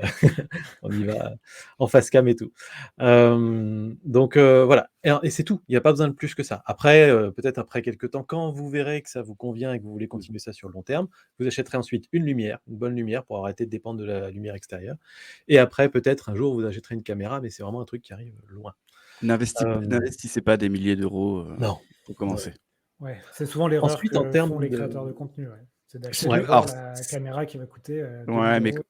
on y va en face cam et tout. Donc voilà et c'est tout, il y a pas besoin de plus que ça. Après, peut-être après quelques temps, quand vous verrez que ça vous convient et que vous voulez continuer ça sur le long terme, vous achèterez ensuite une lumière, une bonne lumière pour arrêter de dépendre de la lumière extérieure et après peut-être un jour vous achèterez une caméra, mais c'est vraiment un truc qui arrive loin. Hem,
N'investissez pas des milliers d'euros
non,
pour
ouais.
commencer.
Ouais, c'est souvent l'erreur
Ensuite en
que font
termes
les
de
créateurs de contenu, ouais. C'est d'acheter
ouais,
d'abord
Alors,
la caméra qui va coûter, 2
ouais,
000
mais
€.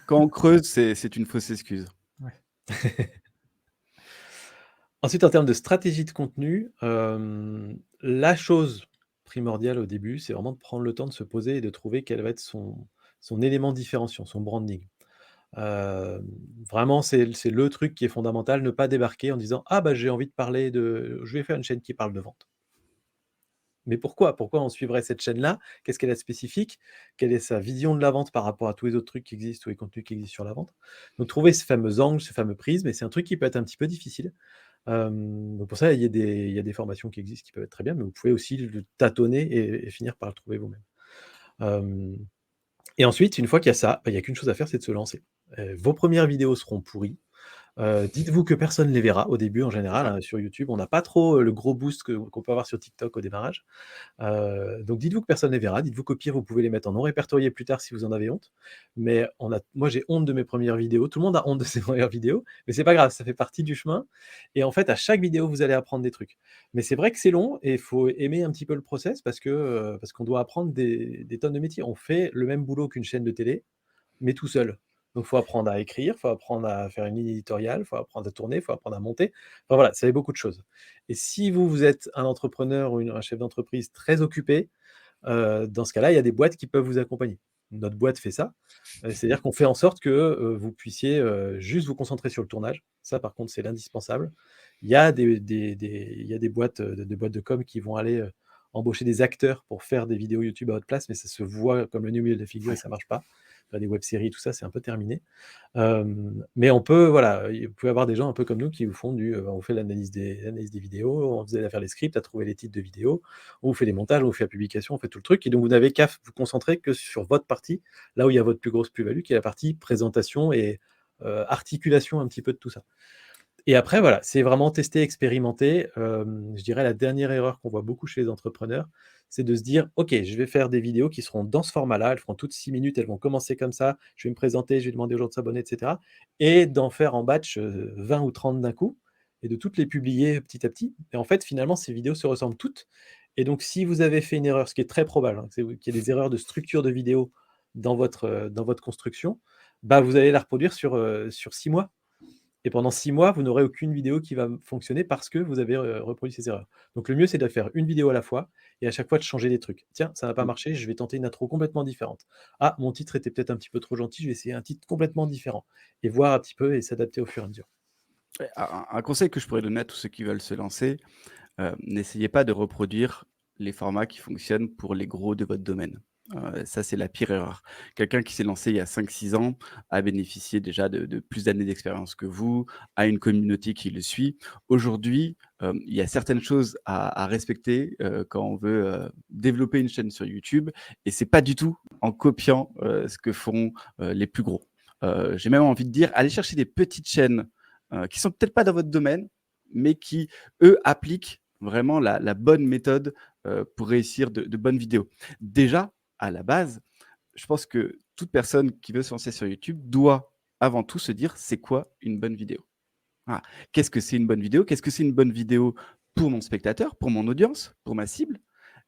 quand on creuse, c'est une fausse excuse.
Ouais.
ensuite en termes de stratégie de contenu, la chose primordiale au début, c'est vraiment de prendre le temps de se poser et de trouver quel va être son élément différenciant, son branding. Hem, Vraiment c'est le truc qui est fondamental, ne pas débarquer en disant: «Ah bah, j'ai envie de parler de je vais faire une chaîne qui parle de vente». Mais pourquoi? Pourquoi on suivrait cette chaîne-là? Qu'est-ce qu'elle a de spécifique? Quelle est sa vision de la vente par rapport à tous les autres trucs qui existent, tous les contenus qui existent sur la vente? Donc trouver ce fameux angle, ce fameux prisme et c'est un truc qui peut être un petit peu difficile. Donc pour ça, il y a des formations qui existent qui peuvent être très bien, mais vous pouvez aussi le tâtonner et finir par le trouver vous-même. Hem Et ensuite, une fois qu'il y a ça, bah, il y a qu'une chose à faire, c'est de se lancer. Vos premières vidéos seront pourries, Dites-vous que personne les verra au début en général,
Ouais.
hein, sur YouTube. On n'a pas trop, le gros boost qu'on peut avoir sur TikTok au démarrage. Donc dites-vous que personne les verra. Dites-vous qu'au pire, vous pouvez les mettre en non répertorié plus tard si vous en avez honte. Mais moi, j'ai honte de mes premières vidéos. Tout le monde a honte de ses premières vidéos, mais c'est pas grave, ça fait partie du chemin. Et en fait, à chaque vidéo, vous allez apprendre des trucs. Mais c'est vrai que c'est long et il faut aimer un petit peu le process parce qu'on doit apprendre des tonnes de métiers. On fait le même boulot qu'une chaîne de télé, mais tout seul. Donc, il faut apprendre à écrire, il faut apprendre à faire une ligne éditoriale, il faut apprendre à tourner, il faut apprendre à monter. Enfin voilà, ça fait beaucoup de choses. Et si vous êtes un entrepreneur ou un chef d'entreprise très occupé, dans ce cas-là, il y a des boîtes qui peuvent vous accompagner. Notre boîte fait ça. C'est-à-dire qu'on fait en sorte que vous puissiez juste vous concentrer sur le tournage. Ça, par contre, c'est l'indispensable. Il y a il y a des boîtes de com qui vont aller embaucher des acteurs pour faire des vidéos YouTube à votre place, mais ça se voit comme le nez au milieu de la figure et
Ouais.
ça marche pas. Faire des web-séries, tout ça, c'est un peu terminé. Mais on peut, voilà, vous pouvez avoir des gens un peu comme nous qui vous font on fait l'analyse des vidéos, on vous aide à faire les scripts, à trouver les titres de vidéos, on vous fait les montages, on vous fait la publication, on fait tout le truc. Et donc, vous n'avez qu'à vous concentrer que sur votre partie, là où il y a votre plus grosse plus-value, qui est la partie présentation et articulation un petit peu de tout ça. Et après, voilà, c'est vraiment tester, expérimenter. Je dirais la dernière erreur qu'on voit beaucoup chez les entrepreneurs, c'est de se dire: «OK, je vais faire des vidéos qui seront dans ce format-là, elles feront toutes 6 minutes, elles vont commencer comme ça, je vais me présenter, je vais demander aux gens de s'abonner» et cetera, et d'en faire en batch, 20 ou 30 d'un coup et de toutes les publier petit à petit. Et en fait, finalement, ces vidéos se ressemblent toutes. Et donc si vous avez fait une erreur, ce qui est très probable, hein, qu'il y ait des erreurs de structure de vidéo dans votre construction, bah, vous allez la reproduire sur 6 mois. Et pendant 6 mois, vous n'aurez aucune vidéo qui va fonctionner parce que vous avez, reproduit ces erreurs. Donc le mieux, c'est de faire une vidéo à la fois et à chaque fois de changer des trucs. Tiens, ça n'a pas
Mmh.
marché, je vais tenter une intro complètement différente. Ah, mon titre était peut-être un petit peu trop gentil, je vais essayer un titre complètement différent et voir un petit peu et s'adapter au fur et à mesure.
Ouais, un conseil que je pourrais donner à tous ceux qui veulent se lancer, n'essayez pas de reproduire les formats qui fonctionnent pour les gros de votre domaine. Ça, c'est la pire erreur. Quelqu'un qui s'est lancé il y a 5, 6 ans a bénéficié déjà de plus d'années d'expérience que vous, a une communauté qui le suit. Aujourd'hui, il y a certaines choses à respecter, quand on veut, développer une chaîne sur YouTube et c'est pas du tout en copiant, ce que font, les plus gros. J'ai même envie de dire, allez chercher des petites chaînes, qui sont peut-être pas dans votre domaine, mais qui, eux, appliquent vraiment la bonne méthode, pour réussir de bonnes vidéos. Déjà, à la base, je pense que toute personne qui veut se lancer sur YouTube doit avant tout se dire: «C'est quoi une bonne vidéo?» Voilà. Qu'est-ce que c'est une bonne vidéo? Qu'est-ce que c'est une bonne vidéo pour mon spectateur, pour mon audience, pour ma cible?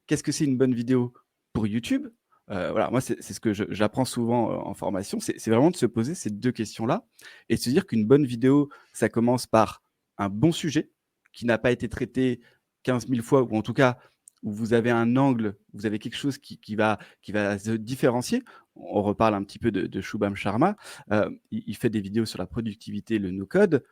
Qu'est-ce que c'est une bonne vidéo pour YouTube? Voilà, moi, c'est ce que j'apprends souvent, en formation, c'est vraiment de se poser ces 2 questions-là et de se dire qu'une bonne vidéo, ça commence par un bon sujet qui n'a pas été traité 15 000 fois ou en tout cas où vous avez un angle, vous avez quelque chose qui va se différencier. On reparle un petit peu de Shubham Sharma, il fait des vidéos sur la productivité, le no code.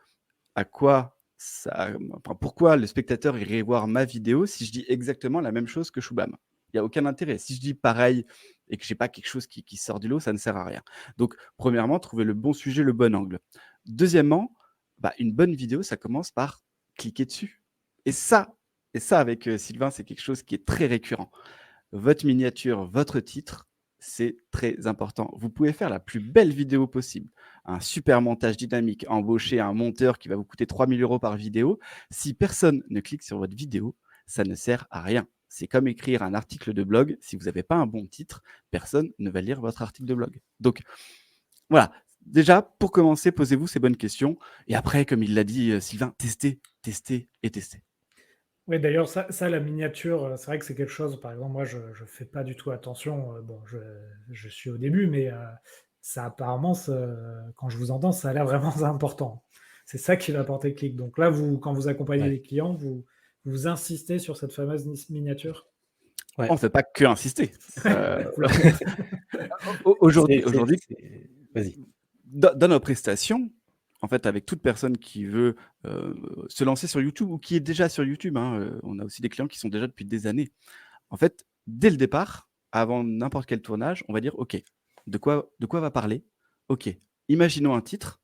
À quoi ça enfin, pourquoi le spectateur irait voir ma vidéo si je dis exactement la même chose que Shubham? Il y a aucun intérêt. Si je dis pareil et que j'ai pas quelque chose qui sort du lot, ça ne sert à rien. Donc premièrement, trouver le bon sujet, le bon angle. Deuxièmement, bah, une bonne vidéo, ça commence par cliquer dessus et ça avec, Sylvain, c'est quelque chose qui est très récurrent. Votre miniature, votre titre, c'est très important. Vous pouvez faire la plus belle vidéo possible, un super montage dynamique, embaucher un monteur qui va vous coûter 3 000 € par vidéo. Si personne ne clique sur votre vidéo, ça ne sert à rien. C'est comme écrire un article de blog. Si vous n'avez pas un bon titre, personne ne va lire votre article de blog. Donc voilà, déjà, pour commencer, posez-vous ces bonnes questions. Et après, comme il l'a dit, Sylvain, testez, testez et testez.
Oui, d'ailleurs, la miniature, c'est vrai que c'est quelque chose, par exemple, moi, je ne fais pas du tout attention. Bon, je suis au début, mais ça apparemment, quand je vous entends, ça a l'air vraiment important. C'est ça qui va porter le clic. Donc là, quand vous accompagnez
Ouais,
les clients, vous insistez sur cette fameuse miniature.
ouais.
On ne fait pas que insister.
Vous la montrez.
Aujourd'hui,
Vas-y.
dans nos prestations, en fait, avec toute personne qui veut, se lancer sur YouTube ou qui est déjà sur YouTube, hein, on a aussi des clients qui sont déjà depuis des années. En fait, dès le départ, avant n'importe quel tournage, on va dire: «OK, de quoi va parler? OK, imaginons un titre,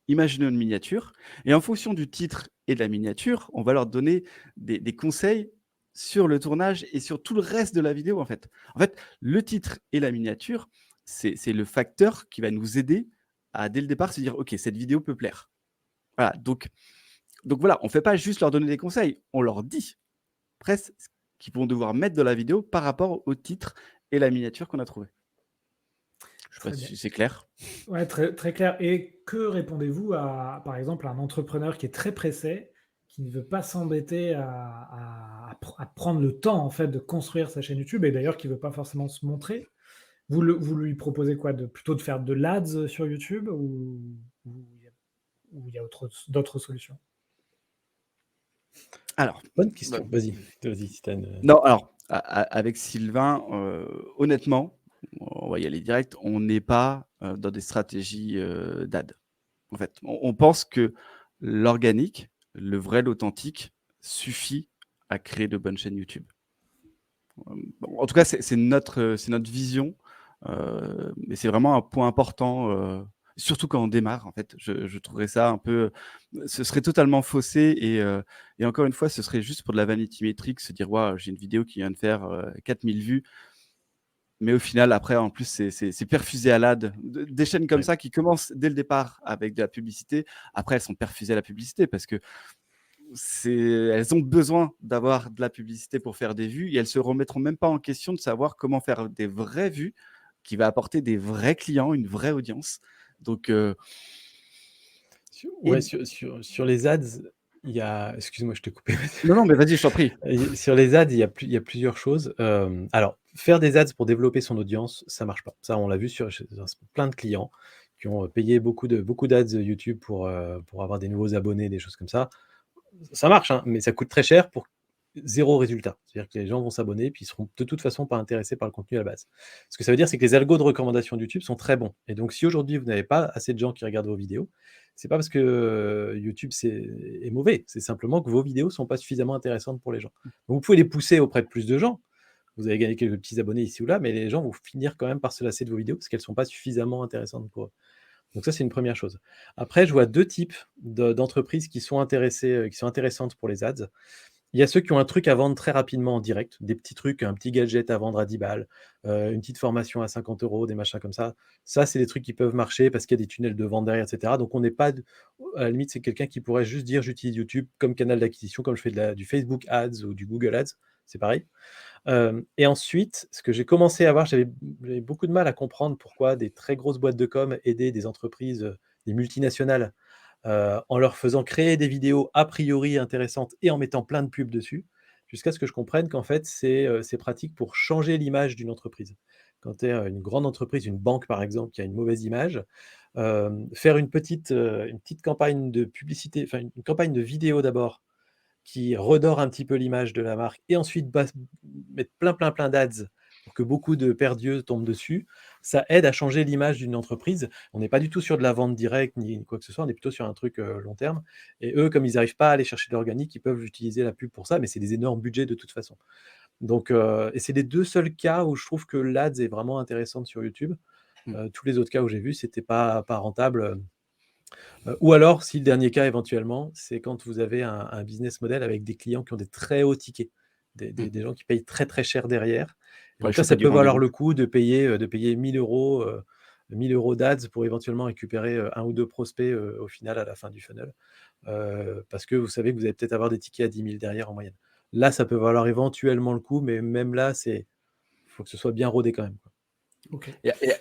imaginons une miniature» et en fonction du titre et de la miniature, on va leur donner des conseils sur le tournage et sur tout le reste de la vidéo, en fait. En fait, le titre et la miniature, c'est le facteur qui va nous aider à, dès le départ, se dire: «OK, cette vidéo peut plaire». Voilà, donc voilà, on ne fait pas juste leur donner des conseils, on leur dit presque ce qu'ils vont devoir mettre dans la vidéo par rapport au titre et la miniature qu'on a trouvé. Je ne sais pas
Très bien.
si c'est clair.
Ouais, très, très clair. Et que répondez-vous à, par exemple, un entrepreneur qui est très pressé, qui ne veut pas s'embêter à prendre le temps en fait de construire sa chaîne YouTube et d'ailleurs qui ne veut pas forcément se montrer? Vous lui proposez quoi? Plutôt de faire de l'ADS sur YouTube ou il y a d'autres solutions?
Alors,
Bonne
bah,
question. Vas-y si tu as une.
non, alors, avec Sylvain, honnêtement, on va y aller direct, on n'est pas dans des stratégies d'ad. En fait, on pense que l'organique, le vrai, l'authentique, suffit à créer de bonnes chaînes YouTube. Bon, en tout cas, c'est notre vision, mais c'est vraiment un point important, surtout quand on démarre. En fait, je trouverais ça un peu, ce serait totalement faussé et encore une fois, ce serait juste pour de la vanity metrics, se dire waouh, j'ai une vidéo qui vient de faire 4000 vues, mais au final, après, en plus, c'est perfusé à l'ad. Des chaînes comme
Ouais.
ça qui commencent dès le départ avec de la publicité, après, elles sont perfusées à la publicité parce que elles ont besoin d'avoir de la publicité pour faire des vues et elles se remettront même pas en question de savoir comment faire des vraies vues qui va apporter des vrais clients, une vraie audience. Donc,
Ouais,
et
sur les ads, il y a excuse-moi, je t'ai coupé.
non, non, mais vas-y, je t'en prie.
Sur les ads, il y a plusieurs choses. Alors, faire des ads pour développer son audience, ça marche pas. Ça, on l'a vu chez plein de clients qui ont payé beaucoup d'ads YouTube pour avoir des nouveaux abonnés, des choses comme ça. Ça marche, hein, mais ça coûte très cher pour 0 résultat. C'est-à-dire que les gens vont s'abonner, puis ils seront de toute façon pas intéressés par le contenu à la base. Ce que ça veut dire, c'est que les algos de recommandation de YouTube sont très bons. Et donc, si aujourd'hui vous n'avez pas assez de gens qui regardent vos vidéos, c'est pas parce que YouTube est mauvais, c'est simplement que vos vidéos sont pas suffisamment intéressantes pour les gens. Donc, vous pouvez les pousser auprès de plus de gens. Vous allez gagner quelques petits abonnés ici ou là, mais les gens vont finir quand même par se lasser de vos vidéos parce qu'elles sont pas suffisamment intéressantes pour eux. Donc ça, c'est une première chose. Après, je vois 2 types d'entreprises qui sont intéressées, qui sont intéressantes pour les ads. Il y a ceux qui ont un truc à vendre très rapidement en direct, des petits trucs, un petit gadget à vendre à 10 balles, une petite formation à 50 €, des machins comme ça. Ça, c'est des trucs qui peuvent marcher parce qu'il y a des tunnels de vente derrière et cetera. Donc on n'est pas d à la limite, c'est quelqu'un qui pourrait juste dire: «J'utilise YouTube comme canal d'acquisition, comme je fais du Facebook Ads ou du Google Ads», c'est pareil. Et ensuite, ce que j'ai commencé à voir, j'avais beaucoup de mal à comprendre pourquoi des très grosses boîtes de com aidaient des entreprises, des multinationales, en leur faisant créer des vidéos a priori intéressantes et en mettant plein de pubs dessus, jusqu'à ce que je comprenne qu'en fait, c'est pratique pour changer l'image d'une entreprise. Quand tu es, une grande entreprise, une banque par exemple, qui a une mauvaise image, faire une petite campagne de publicité, enfin une campagne de vidéo d'abord, qui redore un petit peu l'image de la marque et ensuite mettre plein d'ads pour que beaucoup de perdus tombent dessus, ça aide à changer l'image d'une entreprise. On n'est pas du tout sur de la vente directe ni quoi que ce soit, on est plutôt sur un truc, long terme et eux, comme ils n'arrivent pas à aller chercher de l'organique, ils peuvent utiliser la pub pour ça, mais c'est des énormes budgets de toute façon. Donc et c'est les 2 seuls cas où je trouve que l'Ads est vraiment intéressante sur YouTube.
Mmh.
Tous les autres cas où j'ai vu, c'était pas rentable, ou alors, si le dernier cas éventuellement, c'est quand vous avez un business model avec des clients qui ont des très hauts tickets,
Mmh.
des gens qui payent très, très cher derrière. Et
Ouais,
donc là,
choper
ça
du
peut valoir
rendez-vous.
le coup de payer 1 000 €, 1 000 € d'ads pour éventuellement récupérer, 1 ou 2 prospects, au final à la fin du funnel. Parce que vous savez que vous allez peut-être avoir des tickets à 10 000 derrière en moyenne. Là, ça peut valoir éventuellement le coup, mais même là, faut que ce soit bien rodé quand même, quoi.
OK.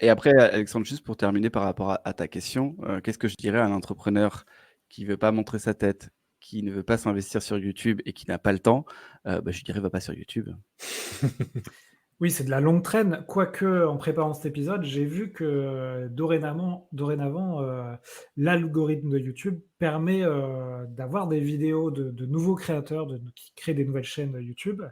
Et après, Alexandre, juste pour terminer par rapport à ta question, qu'est-ce que je dirais à un entrepreneur qui veut pas montrer sa tête, qui ne veut pas s'investir sur YouTube et qui n'a pas le temps? Je dirais: «Va pas sur YouTube».
Oui, c'est de la longue traîne, quoique en préparant cet épisode, j'ai vu que dorénavant, l'algorithme de YouTube permet, d'avoir des vidéos de nouveaux créateurs qui créent des nouvelles chaînes YouTube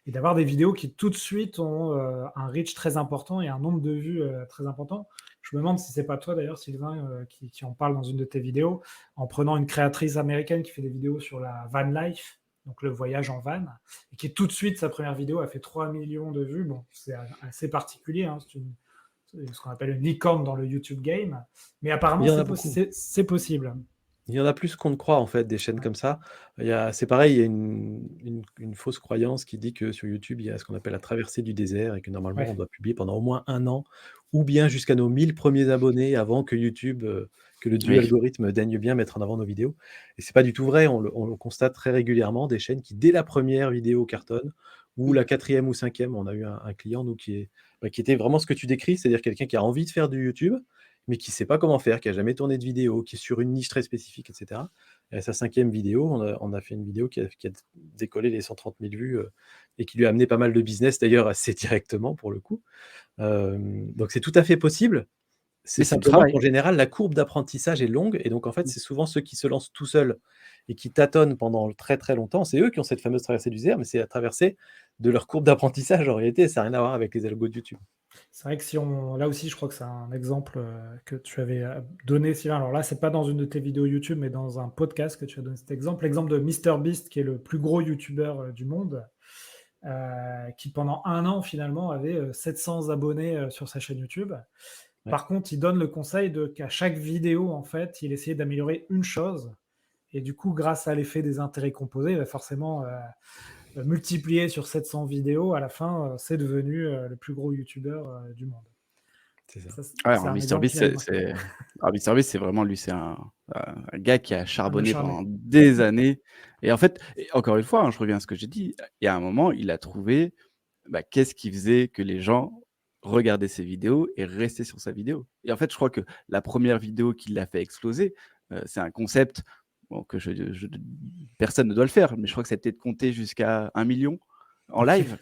et d'avoir des vidéos qui tout de suite ont, un reach très important et un nombre de vues, très important. Je me demande si c'est pas toi d'ailleurs Sylvain, qui en parle dans une de tes vidéos, en prenant une créatrice américaine qui fait des vidéos sur la van life, donc le voyage en van et qui tout de suite, sa première vidéo a fait 3 millions de vues. Bon, c'est assez particulier, hein, c'est ce qu'on appelle une licorne dans le YouTube game, mais
Il
apparemment
y en a beaucoup.
c'est possible.
Il y en a plus qu'on ne croit en fait, des chaînes
Ouais.
comme ça. C'est pareil, il y a une fausse croyance qui dit que sur YouTube, il y a ce qu'on appelle la traversée du désert et que normalement on
Ouais.
doit publier pendant au moins 1 an ou bien jusqu'à nos 1 000 premiers abonnés avant que YouTube, que le dieu
Oui.
algorithme daigne bien mettre en avant nos vidéos. Et c'est pas du tout vrai. On le constate très régulièrement, des chaînes qui, dès la première vidéo, cartonnent, ou
Mmh.
la quatrième ou cinquième. On a eu un client, nous, qui était vraiment ce que tu décris, c'est-à-dire quelqu'un qui a envie de faire du YouTube, mais qui sait pas comment faire, qui a jamais tourné de vidéo, qui est sur une niche très spécifique, etc. Et à sa cinquième vidéo, on a fait une vidéo qui a décollé les 130 000 vues et qui lui a amené pas mal de business, d'ailleurs, assez directement pour le coup. Donc c'est tout à fait possible. C'est
Mais c'est du
simplement
travail.
qu'en général, la courbe d'apprentissage est longue et donc en fait,
Mmh.
c'est souvent ceux qui se lancent tout seuls et qui tâtonnent pendant très, très longtemps. C'est eux qui ont cette fameuse traversée du désert, mais c'est la traversée de leur courbe d'apprentissage en réalité, ça n'a rien à voir avec les algos de YouTube.
C'est vrai que si on là aussi, je crois que c'est un exemple, que tu avais, donné, Sylvain. Alors là, c'est pas dans une de tes vidéos YouTube, mais dans un podcast que tu as donné cet exemple. L'exemple de MrBeast, qui est le plus gros youtubeur, du monde, qui pendant 1 an, finalement, avait, 700 abonnés, sur sa chaîne YouTube.
Ouais,
Par contre, il donne le conseil de qu'à chaque vidéo, en fait, il essayait d'améliorer une chose et du coup, grâce à l'effet des intérêts composés, il va forcément, multiplié sur 700 vidéos, à la fin, c'est devenu, le plus gros youtubeur, du monde.
c'est ça.
Ça,
Ouais,
c'est
alors
un exemple qui
MrBeast,
m'avait marqué.
MrBeast, c'est vraiment lui, c'est un gars qui a
Un
charbonné
acharné.
pendant des années et en fait et encore une fois, hein, je reviens à ce que j'ai dit, il y a un moment, il a trouvé, qu'est-ce qui faisait que les gens regardaient ses vidéos et restaient sur sa vidéo et en fait, je crois que la première vidéo qui l'a fait exploser, c'est un concept, bon, que je personne ne doit le faire, mais je crois que c'était de compter jusqu'à 1 million en live.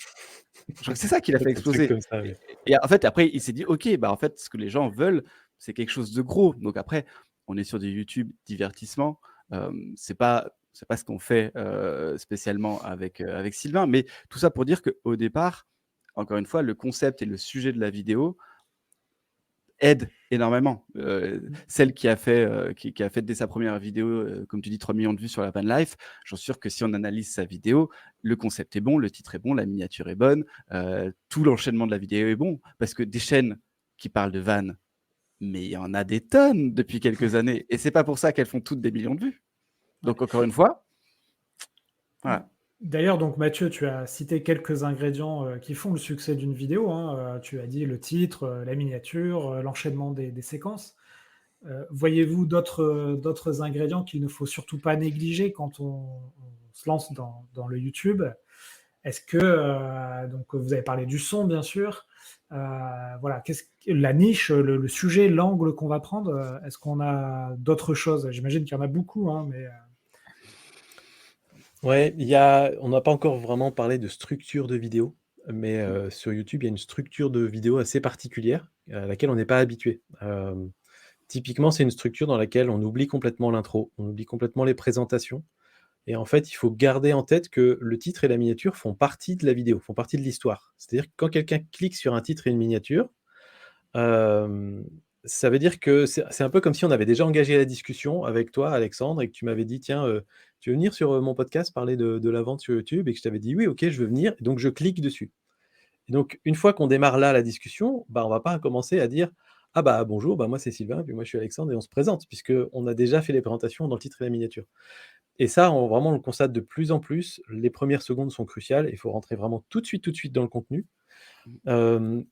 Je crois que c'est ça qui l'a
Un
fait
truc
exploser
comme ça, oui.
et en fait, après, il s'est dit: «OK, en fait, ce que les gens veulent, c'est quelque chose de gros». Donc après, on est sur du YouTube divertissement, c'est pas ce qu'on fait, spécialement avec Sylvain, mais tout ça pour dire qu'au départ, encore une fois, le concept et le sujet de la vidéo aident énormément.
Mmh.
Celle qui a fait dès sa première vidéo, comme tu dis 3 millions de vues sur la van life, j'en suis sûr que si on analyse sa vidéo, le concept est bon, le titre est bon, la miniature est bonne, tout l'enchaînement de la vidéo est bon. Parce que des chaînes qui parlent de van, mais il y en a des tonnes depuis quelques années et c'est pas pour ça qu'elles font toutes des millions de vues.
Ouais.
Donc encore une fois, voilà.
D'ailleurs, donc Mathieu, tu as cité quelques ingrédients, qui font le succès d'une vidéo, hein, tu as dit le titre, la miniature, l'enchaînement des séquences. Voyez-vous d'autres ingrédients qu'il ne faut surtout pas négliger quand on se lance dans le YouTube? Est-ce que, donc vous avez parlé du son bien sûr, voilà, qu'est-ce que la niche, le sujet, l'angle qu'on va prendre, est-ce qu'on a d'autres choses? J'imagine qu'il y en a beaucoup, hein, mais
Ouais, on n'a pas encore vraiment parlé de structure de vidéo, mais sur YouTube, il y a une structure de vidéo assez particulière, à laquelle on n'est pas habitué. Typiquement, c'est une structure dans laquelle on oublie complètement l'intro, on oublie complètement les présentations et en fait, il faut garder en tête que le titre et la miniature font partie de la vidéo, font partie de l'histoire. C'est-à-dire que quand quelqu'un clique sur un titre et une miniature, Hem, ça veut dire que c'est un peu comme si on avait déjà engagé la discussion avec toi, Alexandre, et que tu m'avais dit: «Tiens, tu veux venir sur, mon podcast parler de la vente sur YouTube?» et que je t'avais dit: «Oui, OK, je veux venir», et donc je clique dessus. Et donc une fois qu'on démarre là la discussion, bah, on va pas commencer à dire: «Ah bah, bonjour, bah, moi c'est Sylvain, puis moi je suis Alexandre», et on se présente puisque on a déjà fait les présentations dans le titre et la miniature. Et ça, on le constate de plus en plus. Les premières secondes sont cruciales. Il faut rentrer vraiment tout de suite dans le contenu.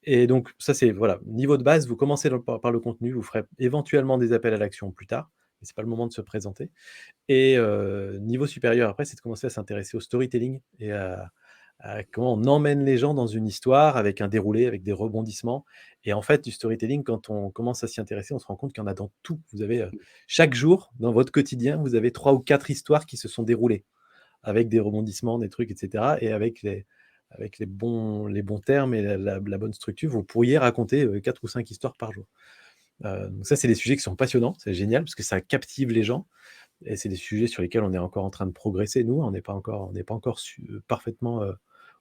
Et donc ça, c'est voilà, niveau de base, vous commencez par le contenu, vous ferez éventuellement des appels à l'action plus tard, mais c'est pas le moment de se présenter. Et niveau supérieur après, c'est de commencer à s'intéresser au storytelling et à comment on emmène les gens dans une histoire avec un déroulé, avec des rebondissements. Et en fait, du storytelling, quand on commence à s'y intéresser, on se rend compte qu'il y en a dans tout. Vous avez, chaque jour, dans votre quotidien, vous avez 3 ou 4 histoires qui se sont déroulées avec des rebondissements, des trucs, et cetera, et avec les bons termes et la bonne structure, vous pourriez raconter, 4 ou 5 histoires par jour. Donc ça, c'est des sujets qui sont passionnants, c'est génial parce que ça captive les gens et c'est des sujets sur lesquels on est encore en train de progresser. Nous, on n'est pas encore parfaitement,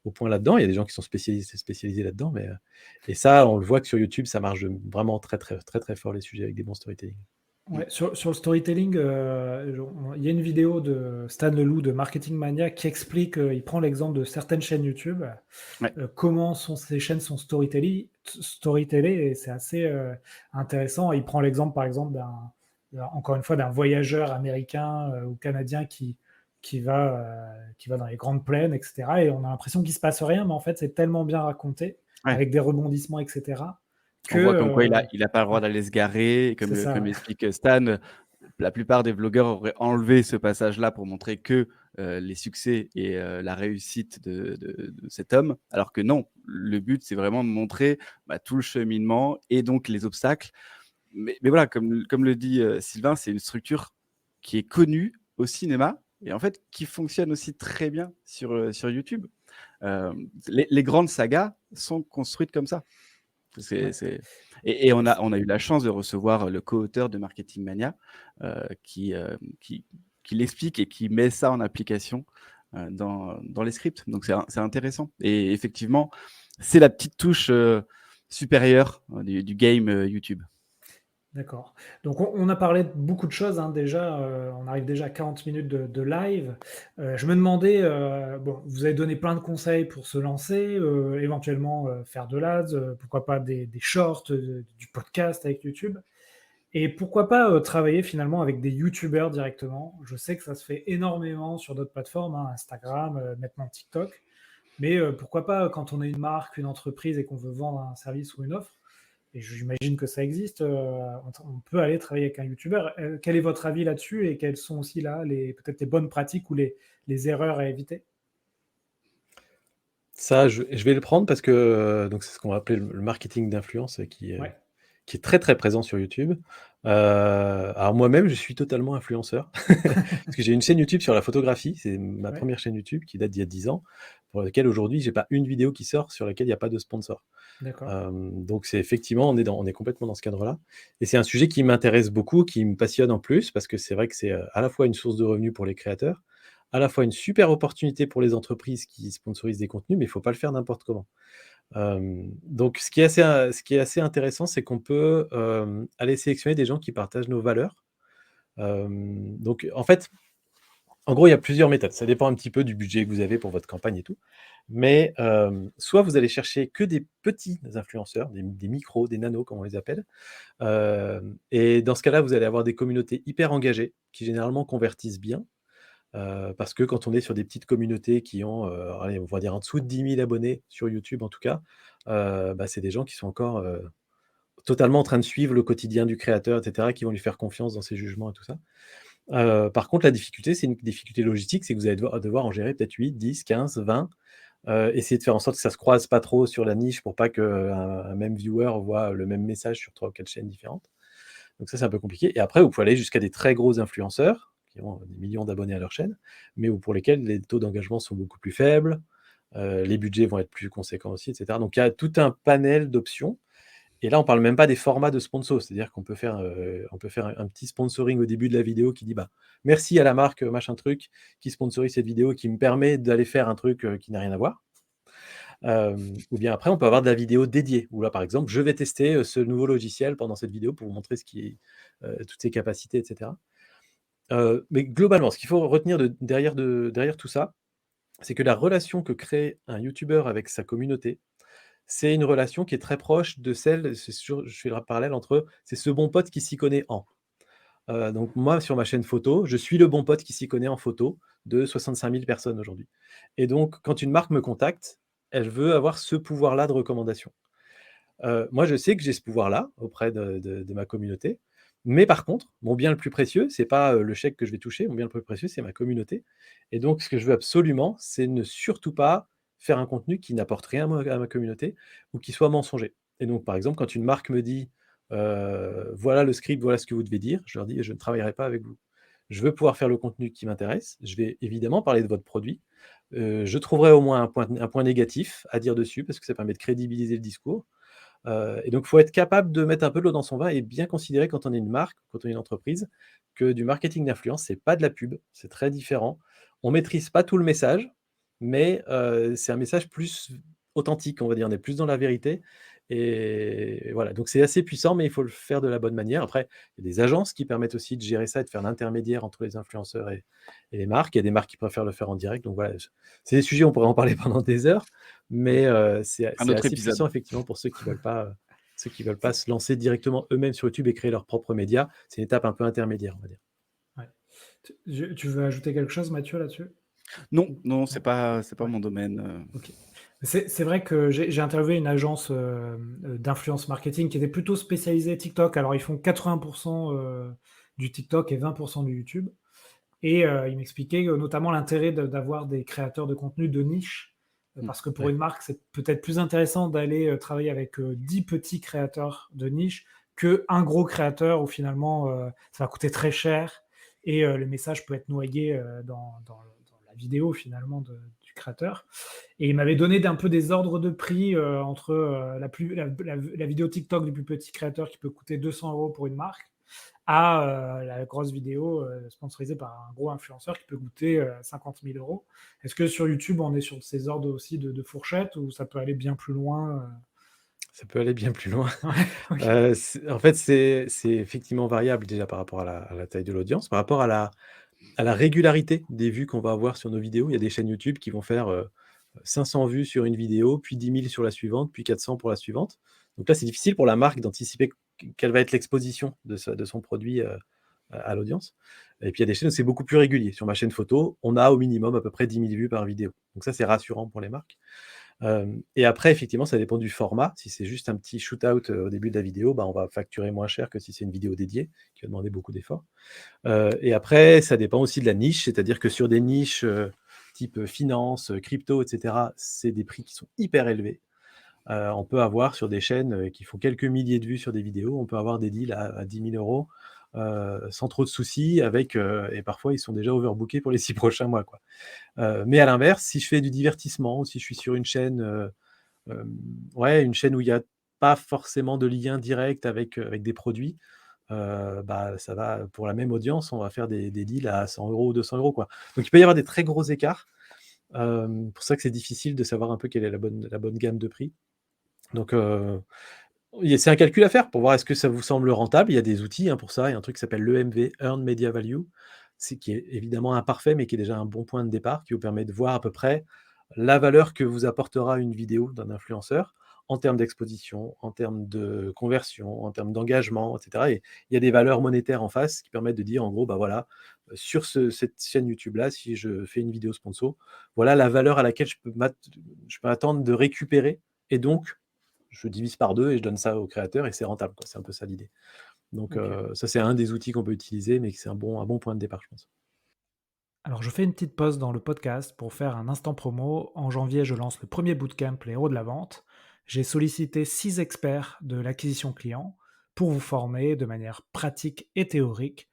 au point là-dedans. Il y a des gens qui sont spécialisés là-dedans, mais et ça, on le voit que sur YouTube, ça marche vraiment très, très, très, très fort les sujets avec des bons storytelling.
ouais, sur le storytelling, il y a une vidéo de Stan Leloup de Marketing Mania qui explique, il prend l'exemple de certaines chaînes YouTube,
Ouais.
comment ces chaînes sont storytellées et c'est assez, intéressant. Il prend l'exemple, par exemple, encore une fois, d'un voyageur américain, ou canadien qui va dans les grandes plaines et cetera et on a l'impression qu'il se passe rien, mais en fait, c'est tellement bien raconté
Ouais.
avec des rebondissements et cetera que
On voit comme quoi il a pas le droit
ouais,
d'aller se garer,
c'est ça,
comme
ouais.
explique Stan, la plupart des vlogueurs auraient enlevé ce passage-là pour montrer que, les succès et la réussite de cet homme. Alors que non, le but, c'est vraiment de montrer, bah, tout le cheminement et donc les obstacles. Mais voilà, comme le dit, Sylvain, c'est une structure qui est connue au cinéma et en fait qui fonctionne aussi très bien sur YouTube. Les grandes sagas sont construites comme ça.
Ouais.
C'est et on a eu la chance de recevoir le co-auteur de Marketing Mania, qui, qui l'explique et qui met ça en application, dans les scripts. Donc c'est intéressant et effectivement, c'est la petite touche, supérieure, du game, YouTube.
D'accord. Donc on a parlé de beaucoup de choses, hein, déjà, on arrive déjà à 40 minutes de live. Je me demandais, bon, vous avez donné plein de conseils pour se lancer, éventuellement, faire de l'Ads, pourquoi pas des shorts, du podcast avec YouTube et pourquoi pas, travailler finalement avec des youtubeurs directement? Je sais que ça se fait énormément sur d'autres plateformes, hein, Instagram, maintenant TikTok, mais pourquoi pas, quand on est une marque, une entreprise et qu'on veut vendre un service ou une offre, et j'imagine que ça existe, on peut aller travailler avec un youtubeur. Quel est votre avis là-dessus et quelles sont aussi là peut-être les bonnes pratiques ou les erreurs à éviter?
Ça, je vais le prendre parce que, donc c'est ce qu'on va appeler le marketing d'influence,
Ouais,
qui est très, très présent sur YouTube. Alors moi-même, je suis totalement influenceur parce que j'ai une chaîne YouTube sur la photographie. C'est ma
ouais,
première chaîne YouTube qui date d'il y a 10 ans, pour laquelle aujourd'hui, j'ai pas une vidéo qui sort sur laquelle il y a pas de sponsor.
d'accord.
Donc c'est effectivement, on est complètement dans ce cadre-là et c'est un sujet qui m'intéresse beaucoup, qui me passionne en plus parce que c'est vrai que c'est, à la fois une source de revenus pour les créateurs, à la fois une super opportunité pour les entreprises qui sponsorisent des contenus, mais il faut pas le faire n'importe comment. Donc ce qui est assez intéressant, c'est qu'on peut, aller sélectionner des gens qui partagent nos valeurs. Donc en fait, en gros, il y a plusieurs méthodes. Ça dépend un petit peu du budget que vous avez pour votre campagne et tout. Mais, soit vous allez chercher que des petits influenceurs, des micros, des nanos comme on les appelle. Et dans ce cas-là, vous allez avoir des communautés hyper engagées qui généralement convertissent bien. Parce que quand on est sur des petites communautés qui ont, allez, on va dire en dessous de 10 000 abonnés sur YouTube en tout cas, bah, c'est des gens qui sont encore, totalement en train de suivre le quotidien du créateur et cetera, qui vont lui faire confiance dans ses jugements et tout ça. Par contre, la difficulté, c'est une difficulté logistique, c'est que vous allez devoir en gérer peut-être 8, 10, 15, 20, essayer de faire en sorte que ça se croise pas trop sur la niche pour pas qu'un même viewer voit le même message sur 3 ou 4 chaînes différentes. Donc ça, c'est un peu compliqué et après, vous pouvez aller jusqu'à des très gros influenceurs qui ont des millions d'abonnés à leur chaîne, mais pour lesquels les taux d'engagement sont beaucoup plus faibles, les budgets vont être plus conséquents aussi et cetera. Donc il y a tout un panel d'options et là, on parle même pas des formats de sponsor. C'est-à-dire qu'on peut faire, un petit sponsoring au début de la vidéo qui dit: «Bah, merci à la marque, machin truc, qui sponsorise cette vidéo, qui me permet d'aller faire un truc, qui n'a rien à voir». Ou bien après, on peut avoir de la vidéo dédiée, où là, par exemple, je vais tester, ce nouveau logiciel pendant cette vidéo pour vous montrer ce qui est, toutes ses capacités et cetera. Mais globalement, ce qu'il faut retenir derrière tout ça, c'est que la relation que crée un youtubeur avec sa communauté, c'est une relation qui est très proche de celle, c'est sûr, je fais le parallèle entre c'est ce bon pote qui s'y connaît en. Donc moi, sur ma chaîne photo, je suis le bon pote qui s'y connaît en photo de 65 000 personnes aujourd'hui et donc quand une marque me contacte, elle veut avoir ce pouvoir-là de recommandation. Moi, je sais que j'ai ce pouvoir-là auprès de ma communauté, mais par contre, mon bien le plus précieux, c'est pas, le chèque que je vais toucher, mon bien le plus précieux, c'est ma communauté et donc ce que je veux absolument, c'est ne surtout pas faire un contenu qui n'apporte rien à ma communauté ou qui soit mensonger et donc par exemple, quand une marque me dit: «Voilà le script, voilà ce que vous devez dire», je leur dis: «Je ne travaillerai pas avec vous». Je veux pouvoir faire le contenu qui m'intéresse, je vais évidemment parler de votre produit, je trouverai au moins un point négatif à dire dessus parce que ça permet de crédibiliser le discours. Et donc, il faut être capable de mettre un peu de l'eau dans son vin et bien considérer quand on est une marque, quand on est une entreprise, que du marketing d'influence, c'est pas de la pub, c'est très différent. On maîtrise pas tout le message, mais c'est un message plus authentique, on va dire. On est plus dans la vérité et voilà, donc c'est assez puissant, mais il faut le faire de la bonne manière. Après, il y a des agences qui permettent aussi de gérer ça et de faire l'intermédiaire entre les influenceurs et les marques. Il y a des marques qui préfèrent le faire en direct, donc voilà, c'est des sujets, on pourrait en parler pendant des heures, mais c'est
Un
c'est
autre
assez
épisode.
puissant effectivement pour ceux qui veulent pas se lancer directement eux-mêmes sur YouTube et créer leurs propres médias. C'est une étape un peu intermédiaire, on va dire.
Ouais. Tu veux ajouter quelque chose, Mathieu, là-dessus?
Non, non,
Non?
c'est pas
Ouais.
mon domaine,
OK. C'est vrai que j'ai interviewé une agence, d'influence marketing qui était plutôt spécialisée TikTok. Alors ils font 80 du TikTok et 20 du YouTube et ils m'expliquaient, notamment l'intérêt d'avoir des créateurs de contenu de niche,
Mmh,
parce que pour
Ouais.
une marque, c'est peut-être plus intéressant d'aller, travailler avec, 10 petits créateurs de niche qu'un gros créateur où finalement, ça va coûter très cher et le message peut être noyé, dans la vidéo finalement du créateur. Et il m'avait donné un peu des ordres de prix entre la vidéo TikTok du plus petit créateur qui peut coûter 200 € pour une marque, à la grosse vidéo sponsorisée par un gros influenceur qui peut coûter 50 000 euros. Est-ce que sur YouTube, on est sur ces ordres aussi de fourchette ou ça peut aller bien plus loin
Ça peut aller bien plus loin.
Ouais, ok.
C'est effectivement variable déjà par rapport à la taille de l'audience, par rapport à la régularité des vues qu'on va avoir sur nos vidéos. Il y a des chaînes YouTube qui vont faire, 500 vues sur une vidéo, puis 10 000 sur la suivante, puis 400 pour la suivante. Donc là, c'est difficile pour la marque d'anticiper quelle va être l'exposition de son produit, à l'audience. Et puis il y a des chaînes où c'est beaucoup plus régulier. Sur ma chaîne photo, on a au minimum à peu près 10 000 vues par vidéo. Donc ça, c'est rassurant pour les marques. Et après effectivement, ça dépend du format. Si c'est juste un petit shoot-out, au début de la vidéo, bah, on va facturer moins cher que si c'est une vidéo dédiée, qui va demander beaucoup d'efforts. Et après, ça dépend aussi de la niche, c'est-à-dire que sur des niches, type, finance, crypto et cetera, c'est des prix qui sont hyper élevés. On peut avoir sur des chaînes, qui font quelques milliers de vues sur des vidéos, on peut avoir des deals à 10 000 €, sans trop de soucis avec, et parfois ils sont déjà overbookés pour les 6 prochains mois, quoi. Mais à l'inverse, si je fais du divertissement ou si je suis sur une chaîne, ouais, une chaîne où il y a pas forcément de lien direct avec des produits, bah, ça va pour la même audience, on va faire des deals à 100 € ou 200 €, quoi. Donc il peut y avoir des très gros écarts. Pour ça que c'est difficile de savoir un peu quelle est la bonne gamme de prix. Donc c'est un calcul à faire pour voir est-ce que ça vous semble rentable. Il y a des outils, hein, pour ça. Il y a un truc qui s'appelle l'EMV, Earned Media Value. C'est qui est évidemment imparfait, mais qui est déjà un bon point de départ, qui vous permet de voir à peu près la valeur que vous apportera une vidéo d'un influenceur en termes d'exposition, en termes de conversion, en termes d'engagement, et cetera. Et il y a des valeurs monétaires en face qui permettent de dire en gros, bah, voilà, sur cette chaîne YouTube-là, si je fais une vidéo sponsor, voilà la valeur à laquelle je peux attendre de récupérer et donc je divise par 2 et je donne ça au créateur et c'est rentable, quoi. C'est un peu ça l'idée. Donc
Ok.
ça, c'est un des outils qu'on peut utiliser, mais c'est un bon point de départ, je pense.
Alors je fais une petite pause dans le podcast pour faire un instant promo. En janvier, je lance le premier bootcamp Les héros de la vente. J'ai sollicité 6 experts de l'acquisition client pour vous former de manière pratique et théorique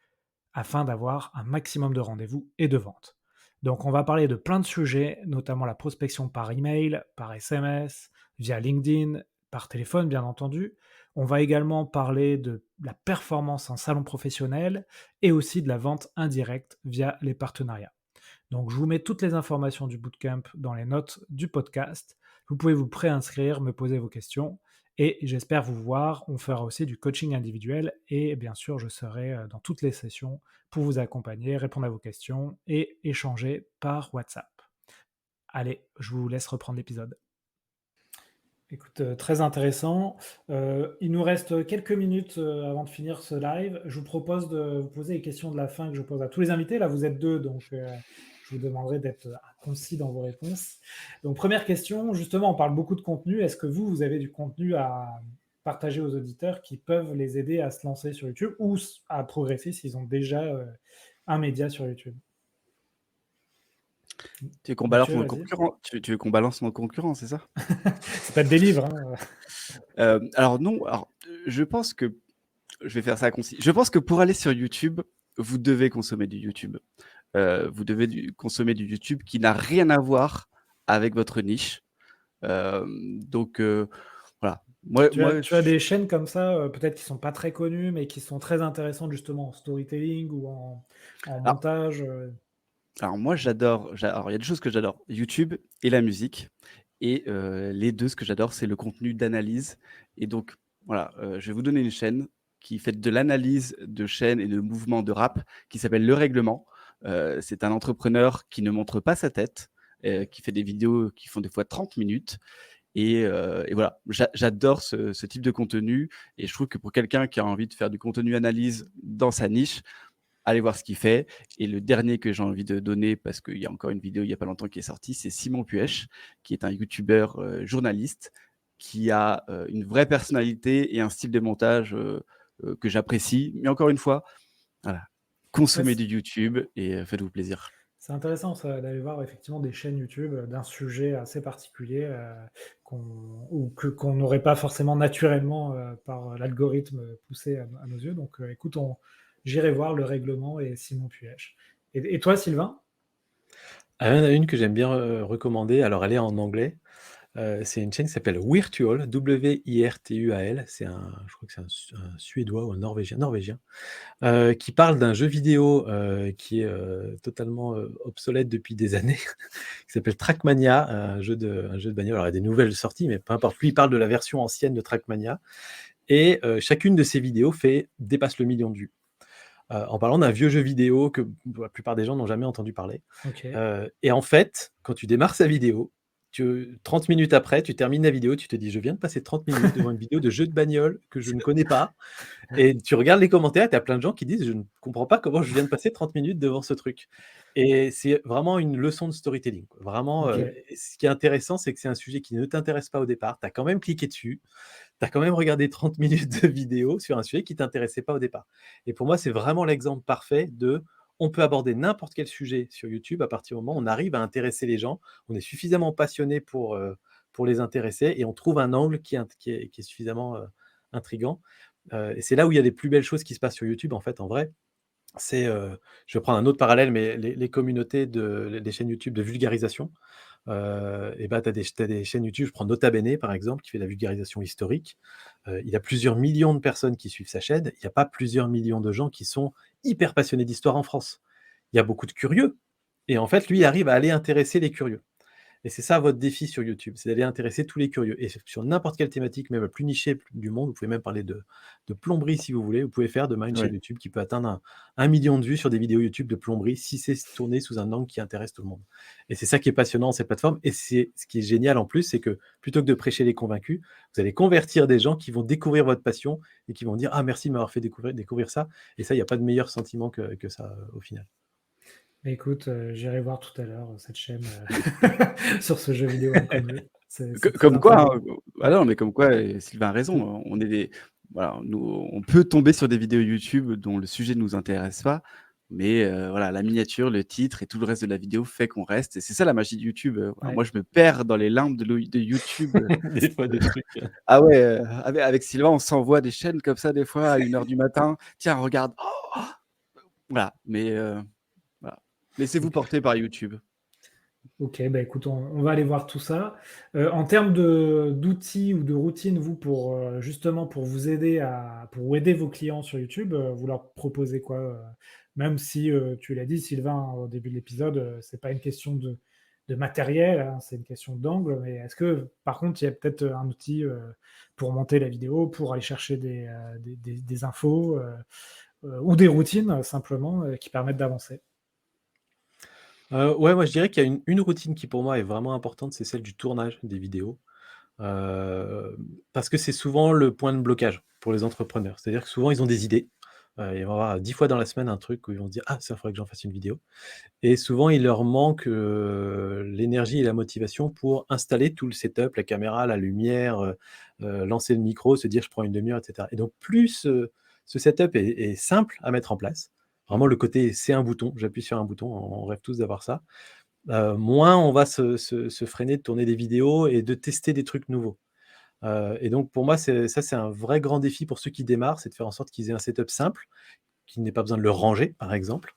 afin d'avoir un maximum de rendez-vous et de ventes. Donc on va parler de plein de sujets, notamment la prospection par email, par SMS, via LinkedIn, par téléphone bien entendu. On va également parler de la performance en salon professionnel et aussi de la vente indirecte via les partenariats. Donc je vous mets toutes les informations du bootcamp dans les notes du podcast. Vous pouvez vous préinscrire, me poser vos questions et j'espère vous voir. On fera aussi du coaching individuel et bien sûr, je serai dans toutes les sessions pour vous accompagner, répondre à vos questions et échanger par WhatsApp. Allez, je vous laisse reprendre l'épisode. Écoute, très intéressant. Il nous reste quelques minutes avant de finir ce live. Je vous propose de vous poser les questions de la fin que je pose à tous les invités. Là, vous êtes deux, donc je vous demanderai d'être concis dans vos réponses. Donc, première question, justement, on parle beaucoup de contenu. Est-ce que vous avez du contenu à partager aux auditeurs qui peuvent les aider à se lancer sur YouTube ou à progresser s'ils ont déjà un média sur YouTube?
Tu veux qu'on balance
Mathieu,
mon
vas-y.
concurrent? Tu veux qu'on balance mon concurrent, c'est ça?
C'est pas des livres, hein.
Alors non, alors, je pense que je vais faire ça concis. Je pense que pour aller sur YouTube, vous devez consommer du YouTube. Vous devez consommer du YouTube qui n'a rien à voir avec votre niche. Donc voilà. Moi
Tu as
je
des chaînes comme ça, peut-être qui sont pas très connues, mais qui sont très intéressantes justement en storytelling ou en
alors
montage,
alors moi alors il y a des choses que j'adore, YouTube et la musique et les 2 ce que j'adore, c'est le contenu d'analyse et donc voilà, je vais vous donner une chaîne qui fait de l'analyse de chaînes et de mouvements de rap qui s'appelle Le Règlement. C'est un entrepreneur qui ne montre pas sa tête, qui fait des vidéos qui font des fois 30 minutes et voilà. J'adore ce type de contenu et je trouve que pour quelqu'un qui a envie de faire du contenu analyse dans sa niche, allez voir ce qu'il fait. Et le dernier que j'ai envie de donner, parce qu'il y a encore une vidéo il n'y a pas longtemps qui est sortie, c'est Simon Puech, qui est un youtubeur journaliste, qui a une vraie personnalité et un style de montage que j'apprécie. Mais encore une fois, voilà,
Ouais,
consommez du YouTube et faites-vous plaisir.
c'est intéressant ça, d'aller voir effectivement des chaînes YouTube d'un sujet assez particulier qu'on n'aurait pas forcément naturellement par l'algorithme poussé à nos yeux. Donc écoute, j'irai voir le règlement et Simon Puech. Et toi, Sylvain?
Ah, il y en a une que j'aime bien recommander. Alors, elle est en anglais. C'est une chaîne qui s'appelle Wirtual, Wirtual. Je crois que c'est un Suédois ou un Norvégien, qui parle d'un jeu vidéo qui est totalement obsolète depuis des années, qui s'appelle Trackmania, un jeu de bagnole. Alors, il y a des nouvelles sorties, mais peu importe. Lui, il parle de la version ancienne de Trackmania. Et chacune de ses vidéos dépasse le million de vues. En parlant d'un vieux jeu vidéo que la plupart des gens n'ont jamais entendu parler.
Ok.
Et en fait, quand tu démarres sa vidéo, 30 minutes après, tu termines la vidéo, tu te dis: «Je viens de passer 30 minutes devant une vidéo de jeu de bagnole que je ne connais pas», et tu regardes les commentaires, tu as plein de gens qui disent: «Je ne comprends pas comment je viens de passer 30 minutes devant ce truc», et c'est vraiment une leçon de storytelling, quoi. Vraiment,
Ok.
ce qui est intéressant, c'est que c'est un sujet qui ne t'intéresse pas au départ. Tu as quand même cliqué dessus, tu as quand même regardé 30 minutes de vidéo sur un sujet qui t'intéressait pas au départ, et pour moi, c'est vraiment l'exemple parfait de on peut aborder n'importe quel sujet sur YouTube à partir du moment où on arrive à intéresser les gens. On est suffisamment passionné pour les intéresser et on trouve un angle qui est suffisamment intriguant. Et c'est là où il y a les plus belles choses qui se passent sur YouTube, en fait, en vrai. Je vais prendre un autre parallèle, mais les communautés les chaînes YouTube de vulgarisation. Et bah, tu as des chaînes YouTube, je prends Nota Bene par exemple, qui fait de la vulgarisation historique. Il y a plusieurs millions de personnes qui suivent sa chaîne. Il n'y a pas plusieurs millions de gens qui sont hyper passionnés d'histoire en France. Il y a beaucoup de curieux, et en fait, lui, il arrive à aller intéresser les curieux. Et c'est ça votre défi sur YouTube, c'est d'aller intéresser tous les curieux. Et sur n'importe quelle thématique, même la plus nichée du monde, vous pouvez même parler de plomberie si vous voulez. Vous pouvez faire demain une
Ouais.
chaîne YouTube qui peut atteindre 1 million de vues sur des vidéos YouTube de plomberie si c'est tourné sous un angle qui intéresse tout le monde. Et c'est ça qui est passionnant dans cette plateforme. Et c'est ce qui est génial en plus, c'est que plutôt que de prêcher les convaincus, vous allez convertir des gens qui vont découvrir votre passion et qui vont dire: «Ah, merci de m'avoir fait découvrir ça». Et ça, il n'y a pas de meilleur sentiment que ça au final.
Mais écoute, j'irai voir tout à l'heure cette chaîne sur ce jeu vidéo inconnu. C'est très
Comme quoi,
intriguant.
ah non, mais comme quoi, Sylvain a raison. On est voilà, nous, on peut tomber sur des vidéos YouTube dont le sujet ne nous intéresse pas, mais voilà, la miniature, le titre et tout le reste de la vidéo fait qu'on reste. Et c'est ça la magie de YouTube. Voilà,
Ouais.
moi, je me perds dans les limbes de YouTube.
Des fois, des trucs.
Ah ouais, avec Sylvain, on s'envoie des chaînes comme ça des fois à 1 h du matin. Tiens, regarde. Oh, voilà, mais voilà. Laissez-vous porter par YouTube.
Ok, bah écoute, on va aller voir tout ça. En termes d'outils ou de routines, vous, justement pour vous aider pour aider vos clients sur YouTube, vous leur proposez quoi? Même si tu l'as dit, Sylvain, au début de l'épisode, c'est pas une question de matériel, hein, c'est une question d'angle. Mais est-ce que, par contre, il y a peut-être un outil pour monter la vidéo, pour aller chercher des infos ou des routines simplement qui permettent d'avancer?
Ouais, moi je dirais qu'il y a une routine qui pour moi est vraiment importante, c'est celle du tournage des vidéos. Parce que c'est souvent le point de blocage pour les entrepreneurs. C'est-à-dire que souvent ils ont des idées, ils vont avoir 10 fois dans la semaine un truc où ils vont se dire: «Ah ça, il faudrait que j'en fasse une vidéo», et souvent il leur manque, l'énergie et la motivation pour installer tout le setup, la caméra, la lumière, lancer le micro, se dire: «Je prends une demi heure» et cetera, et donc plus ce setup est simple à mettre en place, vraiment le côté c'est un bouton, j'appuie sur un bouton, on rêve tous d'avoir ça, moins on va se freiner de tourner des vidéos et de tester des trucs nouveaux. Et donc pour moi, c'est un vrai grand défi pour ceux qui démarrent, c'est de faire en sorte qu'ils aient un setup simple, qu'il n'ait pas besoin de le ranger, par exemple.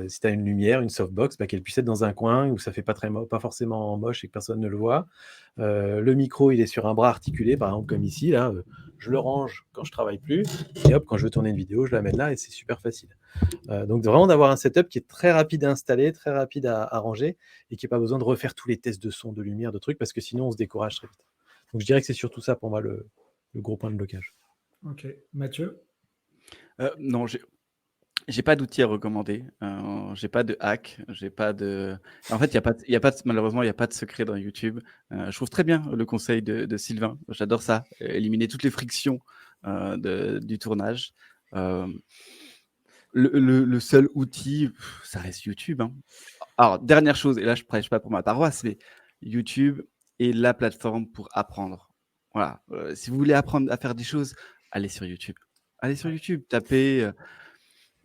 Si tu as une lumière, une softbox, bah, qu'elle puisse être dans un coin où ça fait pas forcément moche et que personne ne le voit. Le micro, il est sur un bras articulé, par exemple comme ici, là, je le range quand je travaille plus, et hop, quand je veux tourner une vidéo, je l'amène là et c'est super facile. Donc vraiment d'avoir un setup qui est très rapide à installer, très rapide à ranger, et qui a pas besoin de refaire tous les tests de son, de lumière, de trucs, parce que sinon on se décourage très vite. Donc je dirais que c'est surtout ça pour moi le gros point de blocage.
Ok. Mathieu?
Non, j'ai pas d'outils à recommander, j'ai pas de hack, j'ai pas de en fait, il y a pas de malheureusement, il y a pas de secret dans YouTube. Je trouve très bien le conseil de Sylvain. J'adore ça, éliminer toutes les frictions, du tournage. Hem, Le seul outil, ça reste YouTube, hein. Alors, dernière chose, et là, je prêche pas pour ma paroisse, mais YouTube est la plateforme pour apprendre. Voilà, si vous voulez apprendre à faire des choses, allez sur YouTube. Allez sur
Ouais.
YouTube, tapez,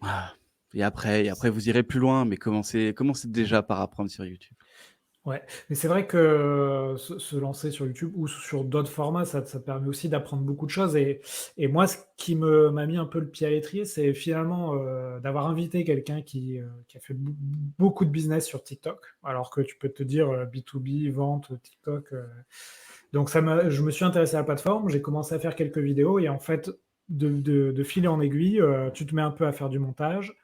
voilà, et après vous irez plus loin, mais commencez déjà par apprendre sur YouTube.
Ouais, mais c'est vrai que se lancer sur YouTube ou sur d'autres formats, ça te permet aussi d'apprendre beaucoup de choses et moi, ce qui m'a mis un peu le pied à l'étrier, c'est finalement, d'avoir invité quelqu'un qui a fait beaucoup de business sur TikTok, alors que tu peux te dire, B2B, vente, TikTok, donc je me suis intéressé à la plateforme, j'ai commencé à faire quelques vidéos et en fait, de fil en aiguille, tu te mets un peu à faire du montage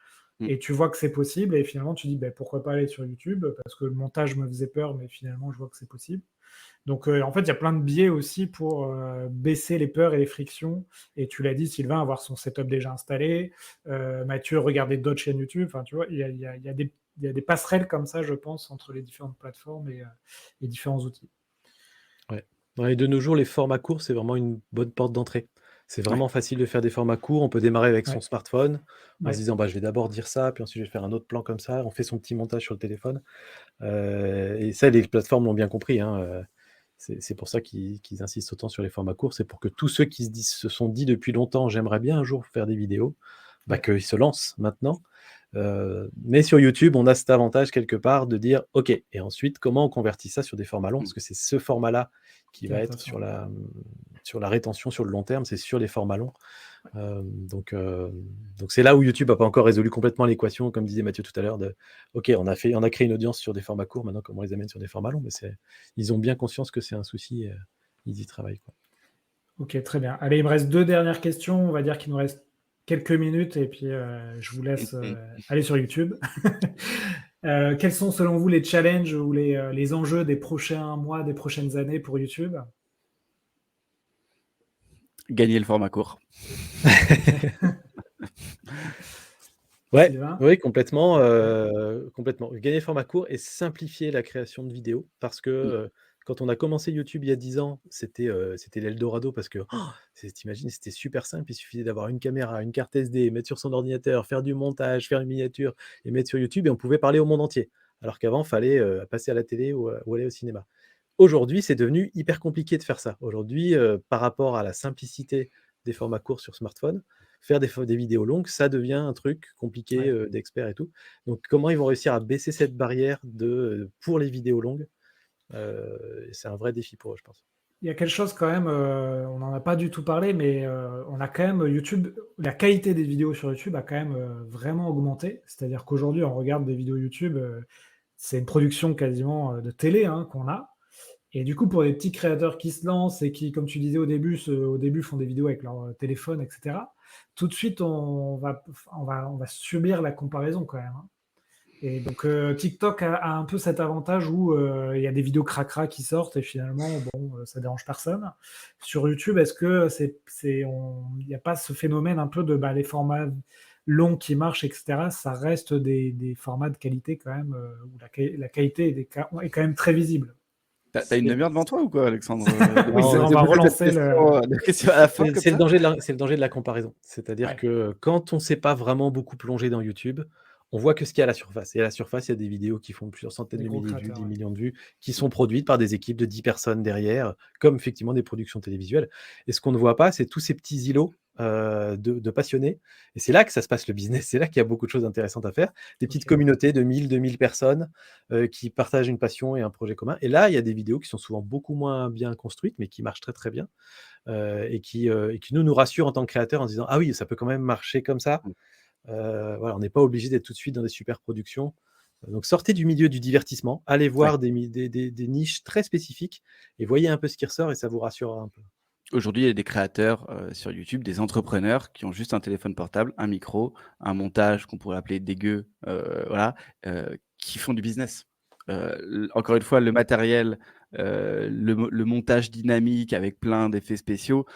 Mmh.
et tu vois que c'est possible et finalement tu dis: «Beh, pourquoi pas aller sur YouTube?» parce que le montage me faisait peur, mais finalement je vois que c'est possible. Donc, en fait, il y a plein de biais aussi pour, baisser les peurs et les frictions et tu l'as dit Sylvain, avoir son setup déjà installé, Mathieu, regarder d'autres chaînes YouTube, enfin, tu vois? Il y a des passerelles comme ça, je pense, entre les différentes plateformes et les différents outils.
Ouais. Ouais, et de nos jours, les formats courts, c'est vraiment une bonne porte d'entrée. C'est
Ouais.
vraiment facile de faire des formats courts. On peut démarrer avec son
Ouais,
smartphone en se
ouais.
disant: «Bah, je vais d'abord dire ça, puis ensuite je vais faire un autre plan comme ça». On fait son petit montage sur le téléphone, et ça, les plateformes l'ont bien compris, hein, c'est pour ça qu'ils insistent autant sur les formats courts. C'est pour que tous ceux qui se sont dit depuis longtemps: «J'aimerais bien un jour faire des vidéos», bah,
Ouais.
qu'ils se lancent maintenant. Mais sur YouTube, on a cet avantage quelque part de dire: «OK, et ensuite comment on convertit ça sur des formats longs?»
Mmh.
Parce que c'est ce format-là qui
Qui est
va être
intéressant.
sur la rétention sur le long terme, c'est sur les formats longs. Donc c'est là où YouTube n'a pas encore résolu complètement l'équation, comme disait Mathieu tout à l'heure, de OK, on a créé une audience sur des formats courts, maintenant comment on les amène sur des formats longs? Mais ils ont bien conscience que c'est un souci, ils y travaillent, quoi.
OK, très bien. Allez, il me reste 2 dernières questions. On va dire qu'il nous reste quelques minutes et puis, je vous laisse, aller sur YouTube. Quels sont selon vous les challenges ou les enjeux des prochains mois, des prochaines années pour YouTube?
Gagner le format court.
Ouais,
Sylvain?
oui, complètement,
Ouais,
complètement. Gagner le format court et simplifier la création de vidéos parce que,
Mmh.
quand on a commencé YouTube il y a 10 ans, c'était l'eldorado parce que, tu imagines, c'était super simple. Il suffisait d'avoir une caméra, une carte SD, mettre sur son ordinateur, faire du montage, faire une miniature et mettre sur YouTube et on pouvait parler au monde entier. Alors qu'avant, fallait, passer à la télé ou aller au cinéma. Aujourd'hui, c'est devenu hyper compliqué de faire ça. Aujourd'hui, par rapport à la simplicité des formats courts sur smartphone, faire des vidéos longues, ça devient un truc compliqué,
ouais.
d'experts et tout. Donc comment ils vont réussir à baisser cette barrière pour les vidéos longues? C'est un vrai défi pour eux, je pense.
Il y a quelque chose quand même, on n'en a pas du tout parlé, mais, on a quand même YouTube la qualité des vidéos sur YouTube a quand même, vraiment augmenté. C'est-à-dire qu'aujourd'hui, on regarde des vidéos YouTube, c'est une production quasiment, de télé, hein, qu'on a. Et du coup, pour les petits créateurs qui se lancent et qui, comme tu disais au début font des vidéos avec leur, téléphone et cetera, tout de suite on va subir la comparaison quand même, hein. Et donc, TikTok a un peu cet avantage où, il y a des vidéos cracra qui sortent et finalement, bon, ça dérange personne. Sur YouTube, est-ce que il n'y a pas ce phénomène un peu de, bah, les formats longs qui marchent et cetera, ça reste des formats de qualité quand même, où la qualité est quand même très visible?
Tu as une
C'est
demi-heure devant toi ou quoi, Alexandre?
Oui, c'est
non,
vrai, on
De
va
poser
relancer le
des questions à la fin comme
c'est le
ça?
danger de la comparaison. C'est-à-dire
ouais,
que quand on ne s'est pas vraiment beaucoup plongé dans YouTube, on voit que ce qu'il y a à la surface et à la surface, il y a des vidéos qui font plusieurs centaines
des
de
gros
milliers de vues,
créateurs,
des
ouais.
millions de vues, qui sont produites par des équipes de 10 personnes derrière, comme effectivement des productions télévisuelles et ce qu'on ne voit pas, c'est tous ces petits îlots, de passionnés et c'est là que ça se passe le business, c'est là qu'il y a beaucoup de choses intéressantes à faire. Des petites
OK.
communautés de 1 000, 2 000 personnes, qui partagent une passion et un projet commun et là, il y a des vidéos qui sont souvent beaucoup moins bien construites, mais qui marchent très, très bien. Et qui nous rassurent en tant que créateurs en se disant: «Ah oui, ça peut quand même marcher comme ça».
Mmh.
Voilà, on n'est pas obligé d'être tout de suite dans des super productions. Donc sortez du milieu du divertissement, allez
Ouais.
voir des niches très spécifiques et voyez un peu ce qui ressort et ça vous rassurera un peu.
Aujourd'hui, il y a des créateurs, sur YouTube, des entrepreneurs qui ont juste un téléphone portable, un micro, un montage qu'on pourrait appeler dégueu, voilà, qui font du business. Encore une fois, le matériel, le montage dynamique avec plein d'effets spéciaux,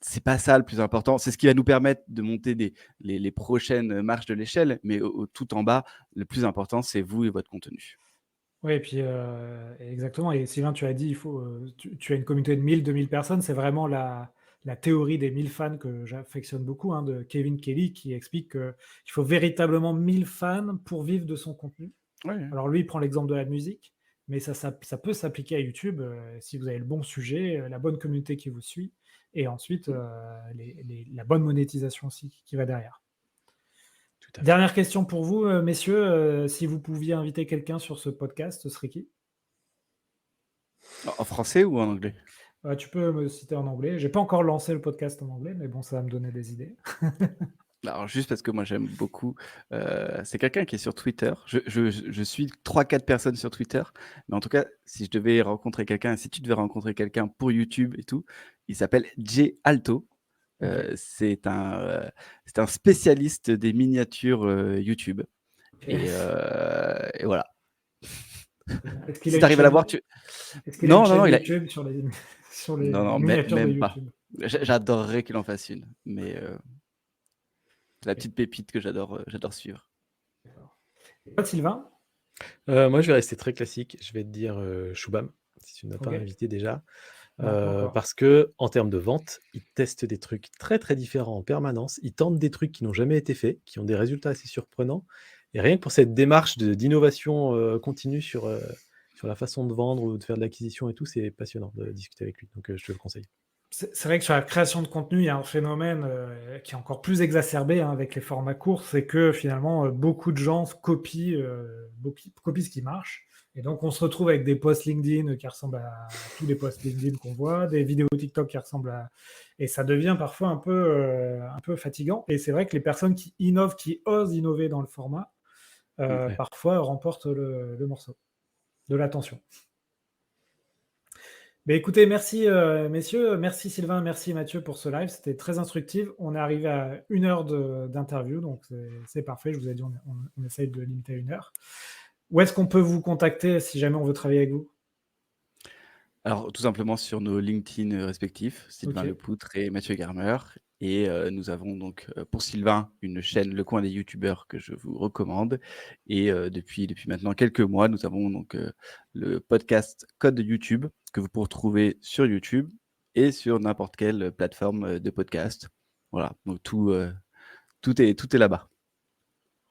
c'est pas ça le plus important. C'est ce qui va nous permettre de monter les prochaines marches de l'échelle, mais au tout en bas, le plus important, c'est vous et votre contenu.
Oui et puis, exactement et Sylvain, tu as dit, il faut, tu as une communauté de 1 000-2 000 personnes, c'est vraiment la théorie des 1000 fans que j'affectionne beaucoup, hein, de Kevin Kelly, qui explique qu'il faut véritablement 1000 fans pour vivre de son contenu.
Ouais.
Alors lui, il prend l'exemple de la musique, mais ça peut s'appliquer à YouTube si vous avez le bon sujet, la bonne communauté qui vous suit, et ensuite la bonne monétisation aussi qui va derrière.
Tout à fait.
Dernière question pour vous, messieurs, si vous pouviez inviter quelqu'un sur ce podcast, ce serait qui?
En français ou en anglais?
Tu peux me citer en anglais. J'ai pas encore lancé le podcast en anglais, mais bon, ça va me donner des idées.
Alors juste parce que moi j'aime beaucoup, c'est quelqu'un qui est sur Twitter. Je suis 3-4 personnes sur Twitter, mais en tout cas, si je devais rencontrer quelqu'un, si tu devais rencontrer quelqu'un pour YouTube et tout, il s'appelle Jay Alto.
OK.
C'est un spécialiste des miniatures, YouTube et voilà.
Est-ce qu'il a
Si tu
une
arrives à
chaîne
l'avoir, tu
est-ce qu'il a une
non, non, non,
chaîne
il a
YouTube sur les sur les
non, non,
miniatures de
même pas.
YouTube?
J'adorerais qu'il en fasse une, mais c'est la
OK,
petite pépite que j'adore suivre.
d'accord. Et toi, Sylvain?
Moi, je vais rester très classique. Je vais te dire, Shubham, si tu ne l'as pas
OK.
invité déjà.
Non, pas encore.
Parce qu'en termes de vente, il teste des trucs très, très différents en permanence. Il tente des trucs qui n'ont jamais été faits, qui ont des résultats assez surprenants et rien que pour cette démarche d'innovation, continue sur la façon de vendre ou de faire de l'acquisition et tout, c'est passionnant de discuter avec lui, donc je te le conseille.
C'est vrai que sur la création de contenu, il y a un phénomène qui est encore plus exacerbé hein, avec les formats courts, c'est que finalement, beaucoup de gens copient ce qui marche. Et donc, on se retrouve avec des posts LinkedIn qui ressemblent à tous les posts LinkedIn qu'on voit, des vidéos TikTok qui ressemblent à... Et ça devient parfois un peu fatigant. Et c'est vrai que les personnes qui innovent, qui osent innover dans le format,
Ouais.
parfois remportent le morceau de l'attention. Ben écoutez, merci messieurs, merci Sylvain, merci Mathieu pour ce live, c'était très instructif. On est arrivé à 1 heure d'interview, donc c'est parfait. Je vous ai dit, on essaye de limiter à 1 heure. Où est-ce qu'on peut vous contacter si jamais on veut travailler avec vous?
Alors, tout simplement sur nos LinkedIn, respectifs, Sylvain
Ok,
Lepoutre et Mathieu Garmer et nous avons donc, pour Sylvain, une chaîne Le Coin des youtubeurs que je vous recommande et depuis maintenant quelques mois, nous avons donc, le podcast Code YouTube que vous pourrez retrouver sur YouTube et sur n'importe quelle plateforme, de podcast. Voilà, donc tout est là-bas.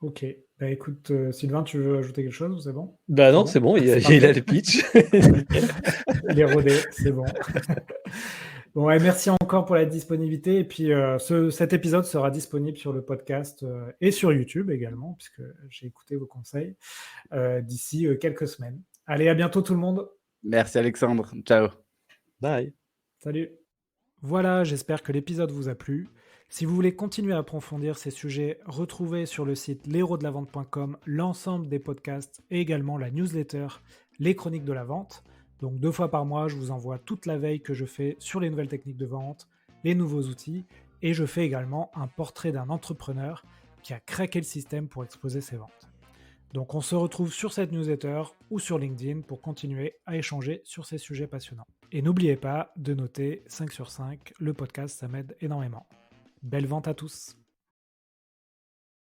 ok. Ben écoute, Sylvain, tu veux ajouter quelque chose ou c'est bon?
Bah
C'est
non, c'est bon, il
C'est
a
parfait.
le pitch. Nickel.
Il est rodé, c'est bon. Bon, ouais, merci encore pour la disponibilité. Et puis, cet épisode sera disponible sur le podcast et sur YouTube également, puisque j'ai écouté vos conseils d'ici quelques semaines. Allez, à bientôt tout le monde.
Merci Alexandre, ciao.
Bye.
Salut. Voilà, j'espère que l'épisode vous a plu. Si vous voulez continuer à approfondir ces sujets, retrouvez sur le site l'héros-de-la-vente.com l'ensemble des podcasts et également la newsletter Les Chroniques de la Vente. Donc 2 fois par mois, je vous envoie toute la veille que je fais sur les nouvelles techniques de vente, les nouveaux outils, et je fais également un portrait d'un entrepreneur qui a craqué le système pour exploser ses ventes. Donc on se retrouve sur cette newsletter ou sur LinkedIn pour continuer à échanger sur ces sujets passionnants. Et n'oubliez pas de noter 5 sur 5, le podcast ça m'aide énormément. Belle vente à tous!